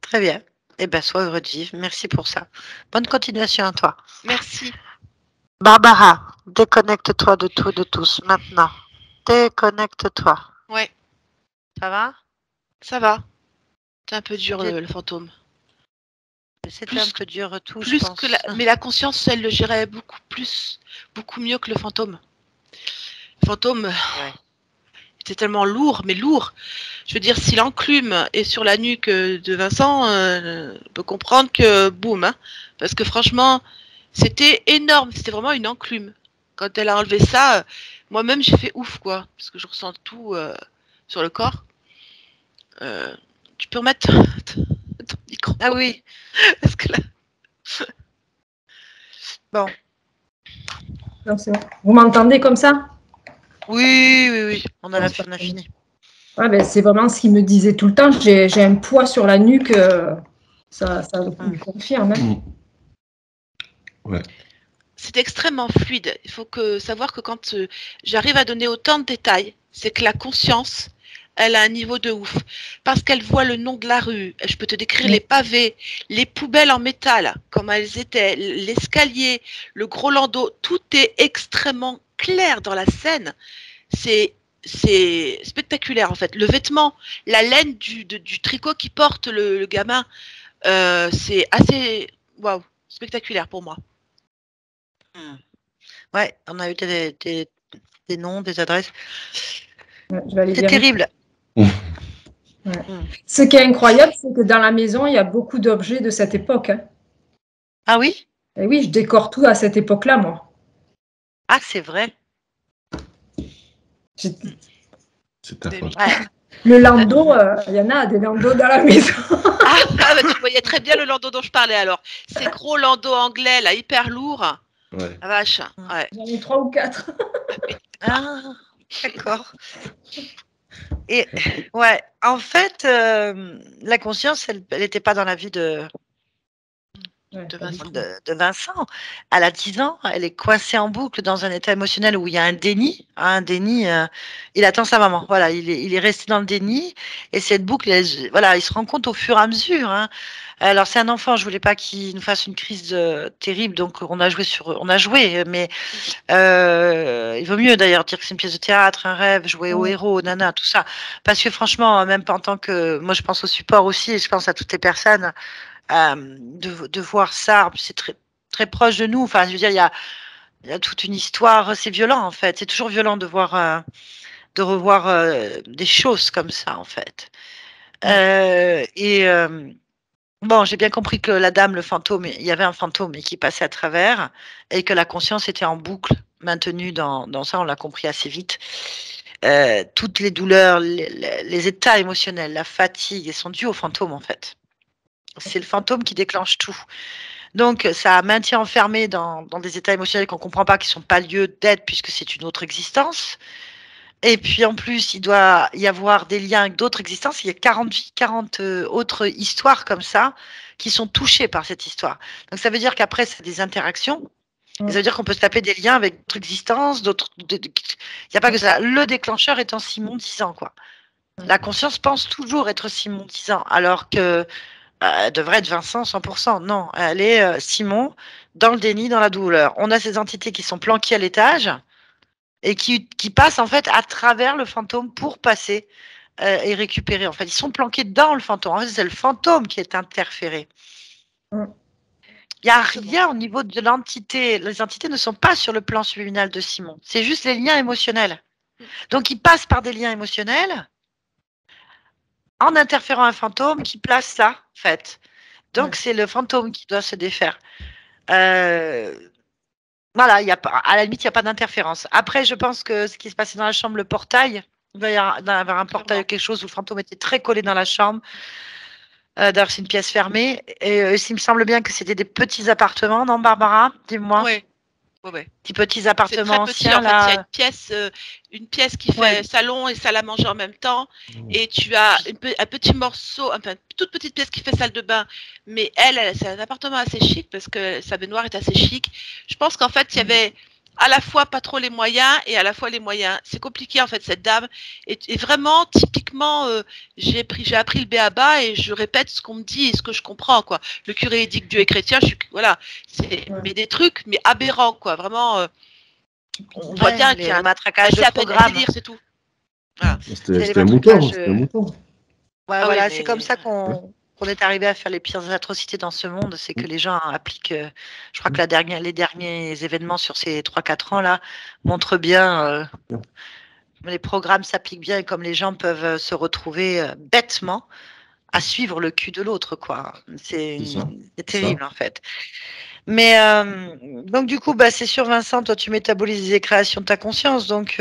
très bien. Eh bien, sois heureux de vivre. Merci pour ça. Bonne continuation à toi. Merci. Barbara, déconnecte-toi de tout et de tous maintenant. Déconnecte-toi. Ouais, Ça va? ça va. C'est un peu dur J'ai- le fantôme. C'était un Plus, peu dur tout, je plus que pense. mais la conscience, elle le gérait beaucoup plus, beaucoup mieux que le fantôme. Le fantôme Ouais. était tellement lourd, mais lourd. Je veux dire, si l'enclume est sur la nuque de Vincent, on peut comprendre que boum, hein, parce que franchement, c'était énorme. C'était vraiment une enclume. Quand elle a enlevé ça, moi-même j'ai fait ouf quoi, parce que je ressens tout sur le corps. Euh, tu peux remettre ton micro, Ah oui, parce que là, bon. Non, c'est bon. Vous m'entendez comme ça? Oui, oui, oui. On Bon, a, c'est on a parfait. fini. Ouais, ben, c'est vraiment ce qu'il me disait tout le temps. J'ai un poids sur la nuque. Ça le confirme. Hein. Ouais. c'est extrêmement fluide. Il faut savoir que quand j'arrive à donner autant de détails, c'est que la conscience elle a un niveau de ouf. Parce qu'elle voit le nom de la rue. Je peux te décrire les pavés, les poubelles en métal, comme elles étaient, l'escalier, le gros landau. Tout est extrêmement clair dans la scène. C'est spectaculaire en fait. Le vêtement, la laine du tricot qui porte le gamin, c'est assez waouh, spectaculaire pour moi. Ouais, on a eu des noms, des adresses. Ouais, je vais aller C'est vérifier. terrible. Ouais. Ce qui est incroyable, c'est que dans la maison, il y a beaucoup d'objets de cette époque. Hein. Ah oui? Et oui, je décore tout à cette époque-là, moi. Ah, c'est vrai. C'est ta faute. Ouais. Le landau, il y en a des landaux dans la maison. Ah bah, tu voyais très bien le landau dont je parlais alors. Ces gros landaux anglais là, hyper lourds. Ouais. La vache. Ouais. J'en ai 3 ou 4. Ah, d'accord. Et ouais, en fait, la conscience, elle n'était pas dans la vie de Vincent. Elle a 10 ans, elle est coincée en boucle dans un état émotionnel où il y a un déni. Il attend sa maman. Voilà, il est resté dans le déni. Et cette boucle, voilà, il se rend compte au fur et à mesure. Hein. Alors c'est un enfant, je voulais pas qu'il nous fasse une crise terrible, donc on a joué, mais il vaut mieux d'ailleurs dire que c'est une pièce de théâtre, un rêve, jouer au héros, nana, tout ça, parce que franchement, même en tant que, moi je pense au support aussi, et je pense à toutes les personnes, de voir ça, c'est très très proche de nous. Enfin, je veux dire, il y a toute une histoire, c'est violent en fait, c'est toujours violent de voir, de revoir des choses comme ça en fait. Bon, j'ai bien compris que la dame, le fantôme, il y avait un fantôme qui passait à travers et que la conscience était en boucle, maintenue dans ça, on l'a compris assez vite. Toutes les douleurs, les états émotionnels, la fatigue, ils sont dus au fantôme en fait. C'est le fantôme qui déclenche tout. Donc, ça maintient enfermé dans des états émotionnels qu'on ne comprend pas, qui ne sont pas lieu d'être puisque c'est une autre existence. Et puis en plus, il doit y avoir des liens avec d'autres existences. Il y a 40 vies, 40 autres histoires comme ça qui sont touchées par cette histoire. Donc ça veut dire qu'après, c'est des interactions. Ça veut dire qu'on peut se taper des liens avec d'autres existences, il n'y a pas que ça. Le déclencheur étant Simon 10 ans, quoi. La conscience pense toujours être Simon 10 ans, alors que elle devrait être Vincent 100%. Non, elle est Simon dans le déni, dans la douleur. On a ces entités qui sont planquées à l'étage et qui passent en fait à travers le fantôme pour passer et récupérer. En fait, ils sont planqués dans le fantôme. En fait, c'est le fantôme qui est interféré. Il n'y a rien au niveau de l'entité. Les entités ne sont pas sur le plan subliminal de Simon. C'est juste les liens émotionnels. Donc, ils passent par des liens émotionnels en interférant un fantôme qui place ça, en fait. Donc, c'est le fantôme qui doit se défaire. Voilà, à la limite, il n'y a pas d'interférence. Après, je pense que ce qui se passait dans la chambre, le portail, il va y avoir un portail ou quelque chose où le fantôme était très collé dans la chambre. D'ailleurs, c'est une pièce fermée. Et il me semble bien que c'était des petits appartements, non, Barbara? Dis-moi. Oui. Ouais. Des petits appartements c'est très petit, anciens, en fait. là. Il y a une pièce qui fait salon et salle à manger en même temps. Et tu as un petit morceau, enfin, une toute petite pièce qui fait salle de bain. Mais c'est un appartement assez chic parce que sa baignoire est assez chic. Je pense qu'en fait, il y avait à la fois pas trop les moyens et à la fois les moyens. C'est compliqué, en fait, cette dame. Et vraiment, typiquement, j'ai appris le b.a.-ba et je répète ce qu'on me dit et ce que je comprends, quoi. Le curé dit que Dieu est chrétien, voilà. Mais des trucs, mais aberrants, quoi. Vraiment, on voit bien qu'il y a un matraquage de programme. délire, c'est tout. Voilà. C'était un mouton. Ouais, voilà, c'est comme ça qu'on est arrivé à faire les pires atrocités dans ce monde, c'est que les gens appliquent. Je crois que les derniers événements sur ces 3-4 ans là montrent bien. Les programmes s'appliquent bien et comme les gens peuvent se retrouver bêtement à suivre le cul de l'autre, quoi. C'est terrible en fait. Mais donc du coup, c'est sûr, Vincent, toi tu métabolises les créations de ta conscience, donc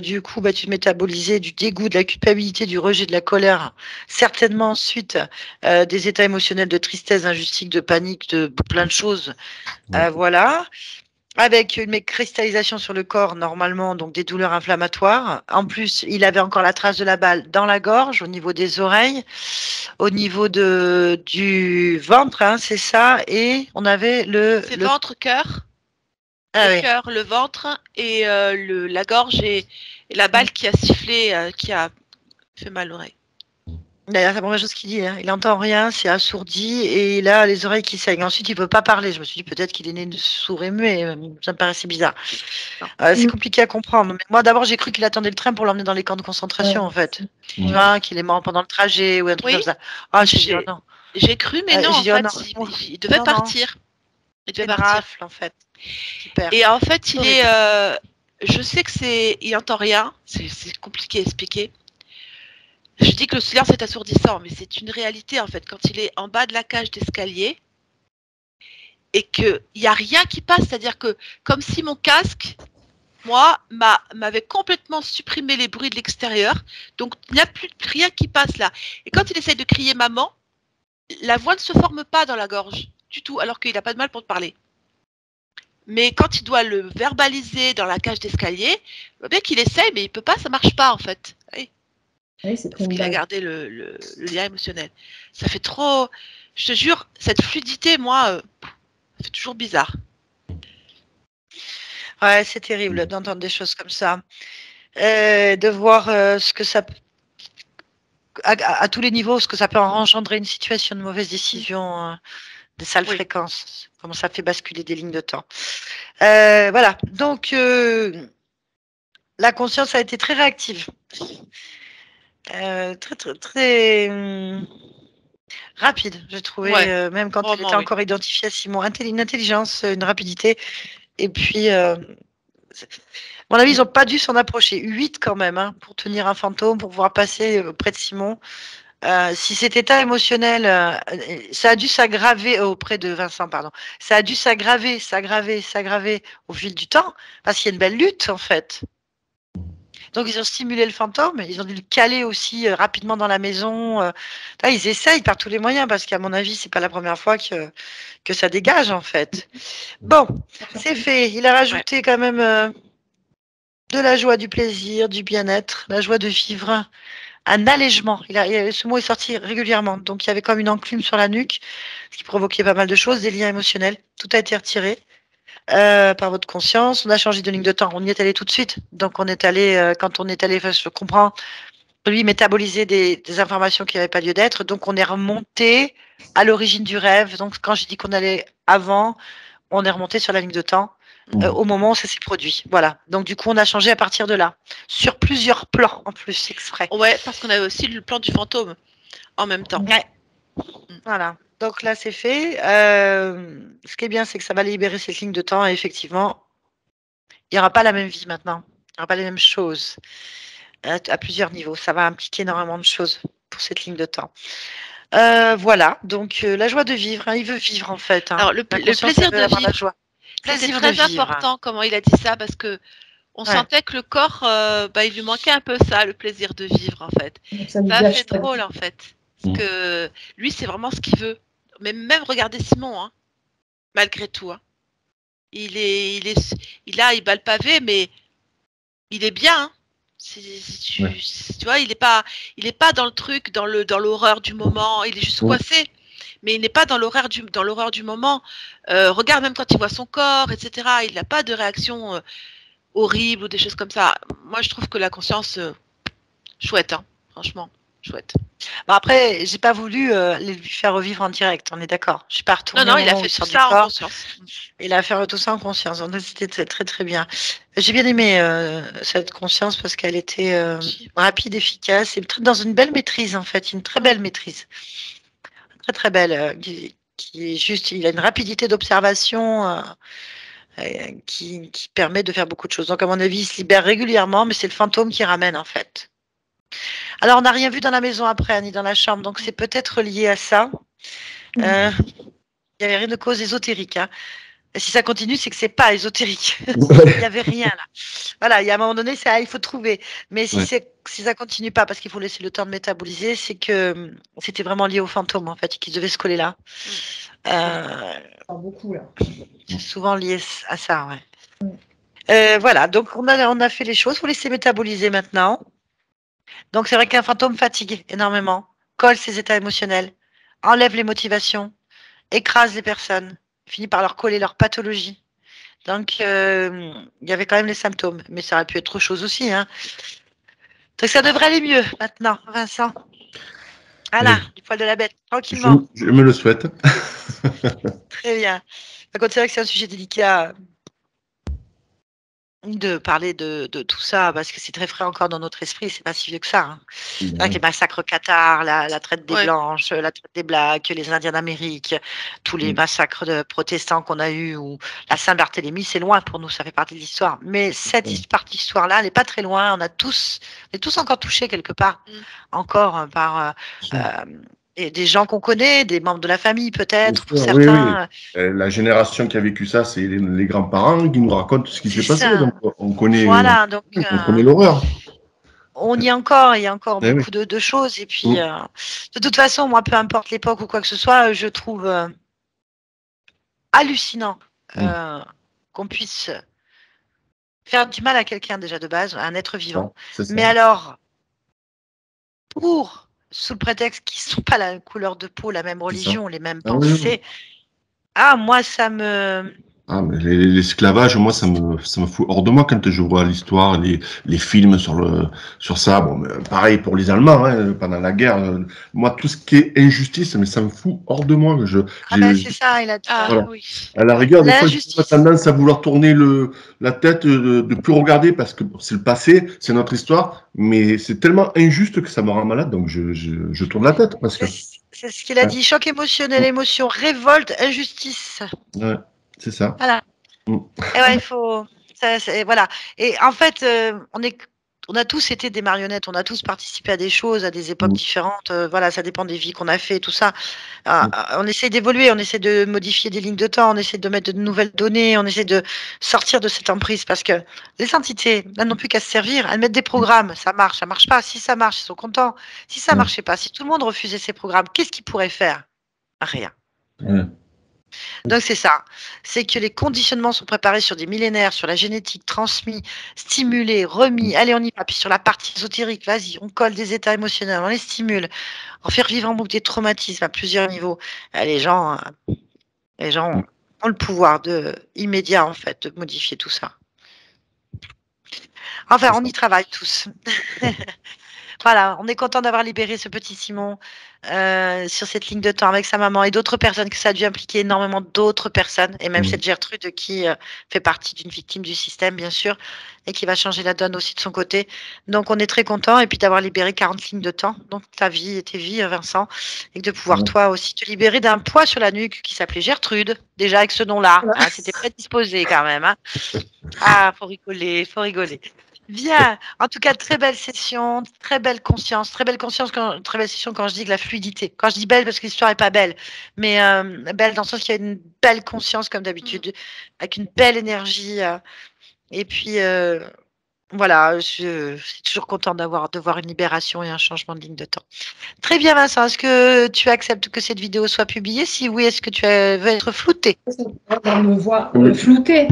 du coup, tu métabolisais du dégoût, de la culpabilité, du rejet, de la colère, certainement ensuite des états émotionnels de tristesse, d'injustice, de panique, de plein de choses, voilà. Avec une cristallisation sur le corps, normalement, donc des douleurs inflammatoires. En plus, il avait encore la trace de la balle dans la gorge, au niveau des oreilles, au niveau du ventre, hein, c'est ça. Et on avait c'est ventre-cœur. Cœur, le ventre et la gorge et la balle qui a sifflé, qui a fait mal à l'oreille. D'ailleurs, c'est la première chose qu'il dit, hein. Il n'entend rien, c'est assourdi et il a les oreilles qui saignent. Ensuite, il ne peut pas parler. Je me suis dit peut-être qu'il est né de sourd et muet. Ça me paraissait bizarre. C'est compliqué à comprendre. Mais moi, d'abord, j'ai cru qu'il attendait le train pour l'emmener dans les camps de concentration, en fait. Tu vois, qu'il est mort pendant le trajet ou un truc comme ça. Ah, j'ai dit, oh non. J'ai cru, mais non, en j'ai dit, oh fait, non. il devait Non, non. partir. Il C'est devait une partir. rafle, en fait. Super. Et en fait, il Horrible. est. Je sais que il n'entend rien. C'est compliqué à expliquer. Je dis que le silence est assourdissant, mais c'est une réalité en fait. Quand il est en bas de la cage d'escalier et qu'il n'y a rien qui passe, c'est-à-dire que comme si mon casque, moi, m'avait complètement supprimé les bruits de l'extérieur, donc il n'y a plus rien qui passe là. Et quand il essaye de crier maman, la voix ne se forme pas dans la gorge du tout, alors qu'il n'a pas de mal pour te parler. Mais quand il doit le verbaliser dans la cage d'escalier, bien qu'il essaye, mais il peut pas, ça marche pas en fait. Oui, c'est Parce qu'il a gardé le lien émotionnel. Ça fait trop. Je te jure, cette fluidité, moi, ça fait toujours bizarre. Ouais, c'est terrible d'entendre des choses comme ça. De voir ce que ça à tous les niveaux, ce que ça peut engendrer une situation de mauvaise décision, de sales fréquences, comment ça fait basculer des lignes de temps. Voilà, donc la conscience a été très réactive, très rapide, j'ai trouvé, même quand elle était encore identifiée à Simon. Une intelligence, une rapidité, et puis à mon avis, ils n'ont pas dû s'en approcher. 8 quand même, hein, pour tenir un fantôme, pour pouvoir passer auprès de Simon. Si cet état émotionnel, ça a dû s'aggraver auprès de Vincent, pardon. Ça a dû s'aggraver au fil du temps, parce qu'il y a une belle lutte en fait. Donc ils ont stimulé le fantôme, ils ont dû le caler aussi rapidement dans la maison. Là, ils essayent par tous les moyens, parce qu'à mon avis, c'est pas la première fois que ça dégage en fait. Bon, c'est fait. Il a rajouté quand même de la joie, du plaisir, du bien-être, la joie de vivre, un allègement. Ce mot est sorti régulièrement. Donc, il y avait comme une enclume sur la nuque, ce qui provoquait pas mal de choses, des liens émotionnels. Tout a été retiré par votre conscience. On a changé de ligne de temps. On y est allé tout de suite. Donc, on est allé, quand on est allé, enfin, je comprends, lui métaboliser des informations qui n'avaient pas lieu d'être. Donc, on est remonté à l'origine du rêve. Donc, quand j'ai dit qu'on allait avant, on est remonté sur la ligne de temps. Au moment où ça s'est produit. Voilà. Donc, du coup, on a changé à partir de là. Sur plusieurs plans, en plus, exprès. Ouais, parce qu'on avait aussi le plan du fantôme en même temps. Ouais. Voilà. Donc là, c'est fait. Ce qui est bien, c'est que ça va libérer cette ligne de temps. Et effectivement, il n'y aura pas la même vie maintenant. Il n'y aura pas les mêmes choses à plusieurs niveaux. Ça va impliquer énormément de choses pour cette ligne de temps. Voilà. Donc, la joie de vivre. Hein, il veut vivre, en fait. Hein. Alors, le plaisir de vivre. La joie. C'était très important comment il a dit ça, parce que on sentait que le corps, il lui manquait un peu ça, le plaisir de vivre en fait. Ça a fait drôle en fait. Parce que lui, c'est vraiment ce qu'il veut. Mais même regardez Simon, hein, malgré tout. Hein. Il bat le pavé, mais il est bien. Hein. Tu vois, il est pas dans le truc, dans l'horreur du moment. Il est juste coincé. Mais il n'est pas dans l'horreur du moment. Regarde même quand il voit son corps, etc. Il n'a pas de réaction horrible ou des choses comme ça. Moi, je trouve que la conscience, chouette, hein, franchement, chouette. Bon, après, j'ai pas voulu lui faire revivre en direct, on est d'accord. Je suis pas retournée. Non, il a fait tout ça en conscience. Il a fait tout ça en conscience. Donc, c'était très, très, très bien. J'ai bien aimé cette conscience parce qu'elle était rapide, efficace et dans une belle maîtrise, en fait, une très belle maîtrise. Très, très belle. Qui est juste, il a une rapidité d'observation qui permet de faire beaucoup de choses. Donc, à mon avis, il se libère régulièrement, mais c'est le fantôme qui ramène, en fait. Alors, on n'a rien vu dans la maison après, ni dans la chambre, donc c'est peut-être lié à ça. Il n'y avait rien de cause ésotérique. Hein. Et si ça continue, c'est que c'est pas ésotérique. Il n'y avait rien là. Voilà, il y a un moment donné, il faut trouver. Mais si ça continue pas, parce qu'il faut laisser le temps de métaboliser, c'est que c'était vraiment lié au fantôme, en fait, qui devait se coller là. Beaucoup là. C'est souvent lié à ça, ouais. Voilà, donc on a fait les choses, il faut laisser métaboliser maintenant. Donc c'est vrai qu'un fantôme fatigue énormément, colle ses états émotionnels, enlève les motivations, écrase les personnes, finit par leur coller leur pathologie. Donc il y avait quand même les symptômes, mais ça aurait pu être autre chose aussi. Hein. Donc ça devrait aller mieux maintenant, Vincent. Voilà, du poil de la bête, tranquillement. Je me le souhaite. Très bien. Par contre, c'est vrai que c'est un sujet délicat de parler de tout ça, parce que c'est très frais encore dans notre esprit, c'est pas si vieux que ça. Hein. C'est vrai que les massacres cathares, la traite des Blanches, la traite des Blacks, les Indiens d'Amérique, tous les massacres de protestants qu'on a eus, ou la Saint-Barthélemy, c'est loin pour nous, ça fait partie de l'histoire. Mais cette partie d'histoire-là, elle n'est pas très loin, on est tous encore touchés quelque part, encore par et des gens qu'on connaît, des membres de la famille peut-être, pour certains. Oui. La génération qui a vécu ça, c'est les grands-parents qui nous racontent ce qui s'est passé. Ça. Donc on connaît, Voilà, donc on connaît l'horreur. on y est encore, il y a encore Eh beaucoup de choses. Et puis, de toute façon, moi, peu importe l'époque ou quoi que ce soit, je trouve hallucinant qu'on puisse faire du mal à quelqu'un déjà de base, à un être vivant. Mais alors, sous le prétexte qu'ils ne sont pas la couleur de peau, la même religion, les mêmes pensées, moi, ça me... Ah, mais l'esclavage, moi, ça me fout hors de moi quand je vois l'histoire, les films sur ça. Bon, mais pareil pour les Allemands, hein, pendant la guerre. Moi, tout ce qui est injustice, mais ça me fout hors de moi. c'est ça, il a dit. Voilà. À la rigueur, des fois, j'ai tendance à vouloir tourner la tête, de plus regarder parce que c'est le passé, c'est notre histoire, mais c'est tellement injuste que ça me rend malade, donc je tourne la tête presque. C'est ce qu'il a dit, choc émotionnel, émotion, révolte, injustice. Ouais, c'est ça. Voilà. Et ouais, il faut. Voilà. Et en fait, on a tous été des marionnettes, on a tous participé à des choses, à des époques différentes. Voilà, ça dépend des vies qu'on a fait, tout ça. On essaie d'évoluer, on essaie de modifier des lignes de temps, on essaie de mettre de nouvelles données, on essaie de sortir de cette emprise parce que les entités, elles n'ont plus qu'à se servir, elles mettent des programmes, ça marche pas. Si ça marche, ils sont contents. Si ça marchait pas, si tout le monde refusait ces programmes, qu'est-ce qu'ils pourraient faire? Rien. Donc c'est ça, c'est que les conditionnements sont préparés sur des millénaires, sur la génétique, transmis, stimulés, remis, allez on y va, puis sur la partie ésotérique, vas-y, on colle des états émotionnels, on les stimule, on fait revivre en boucle des traumatismes à plusieurs niveaux. Les gens ont le pouvoir immédiat en fait de modifier tout ça. Enfin, on y travaille tous. Voilà, on est content d'avoir libéré ce petit Simon sur cette ligne de temps avec sa maman et d'autres personnes, que ça a dû impliquer énormément d'autres personnes, et même cette Gertrude qui fait partie d'une victime du système, bien sûr, et qui va changer la donne aussi de son côté. Donc, on est très content, et puis d'avoir libéré 40 lignes de temps, donc ta vie et tes vies, Vincent, et de pouvoir toi aussi te libérer d'un poids sur la nuque qui s'appelait Gertrude, déjà avec ce nom-là. Hein, c'était prédisposé quand même. Hein. Ah, faut rigoler, faut rigoler. Bien. En tout cas, très belle session, très belle conscience, très belle session quand je dis que la fluidité. Quand je dis belle, parce que l'histoire est pas belle, mais belle dans le sens qu'il y a une belle conscience comme d'habitude, avec une belle énergie. Et puis voilà, je suis toujours contente de voir une libération et un changement de ligne de temps. Très bien, Vincent. Est-ce que tu acceptes que cette vidéo soit publiée? Si oui, est-ce que tu veux être flouté? On me voit flouté.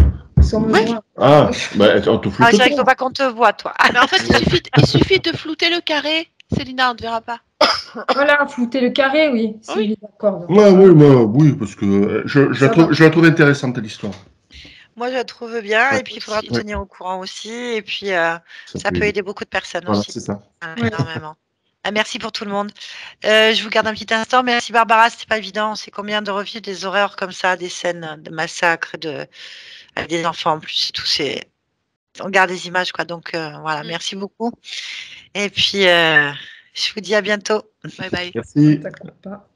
On te floute. C'est vrai qu'il ne faut pas qu'on te voit, toi. Mais en fait, il suffit de flouter le carré. Célina, on ne te verra pas. Voilà, flouter le carré, oui. Oui. D'accord. Oui, parce que je la trouve intéressante, l'histoire. Moi, je la trouve bien, et puis il faudra te tenir au courant aussi, et puis ça peut aider beaucoup de personnes aussi. C'est ça. Énormément. Merci pour tout le monde. Je vous garde un petit instant. Merci Barbara, c'était pas évident. C'est combien de revivre des horreurs comme ça, des scènes de massacres, avec des enfants en plus, tout on garde des images, quoi. Donc voilà, merci beaucoup. Et puis je vous dis à bientôt. Bye bye. Merci. T'inquiète pas.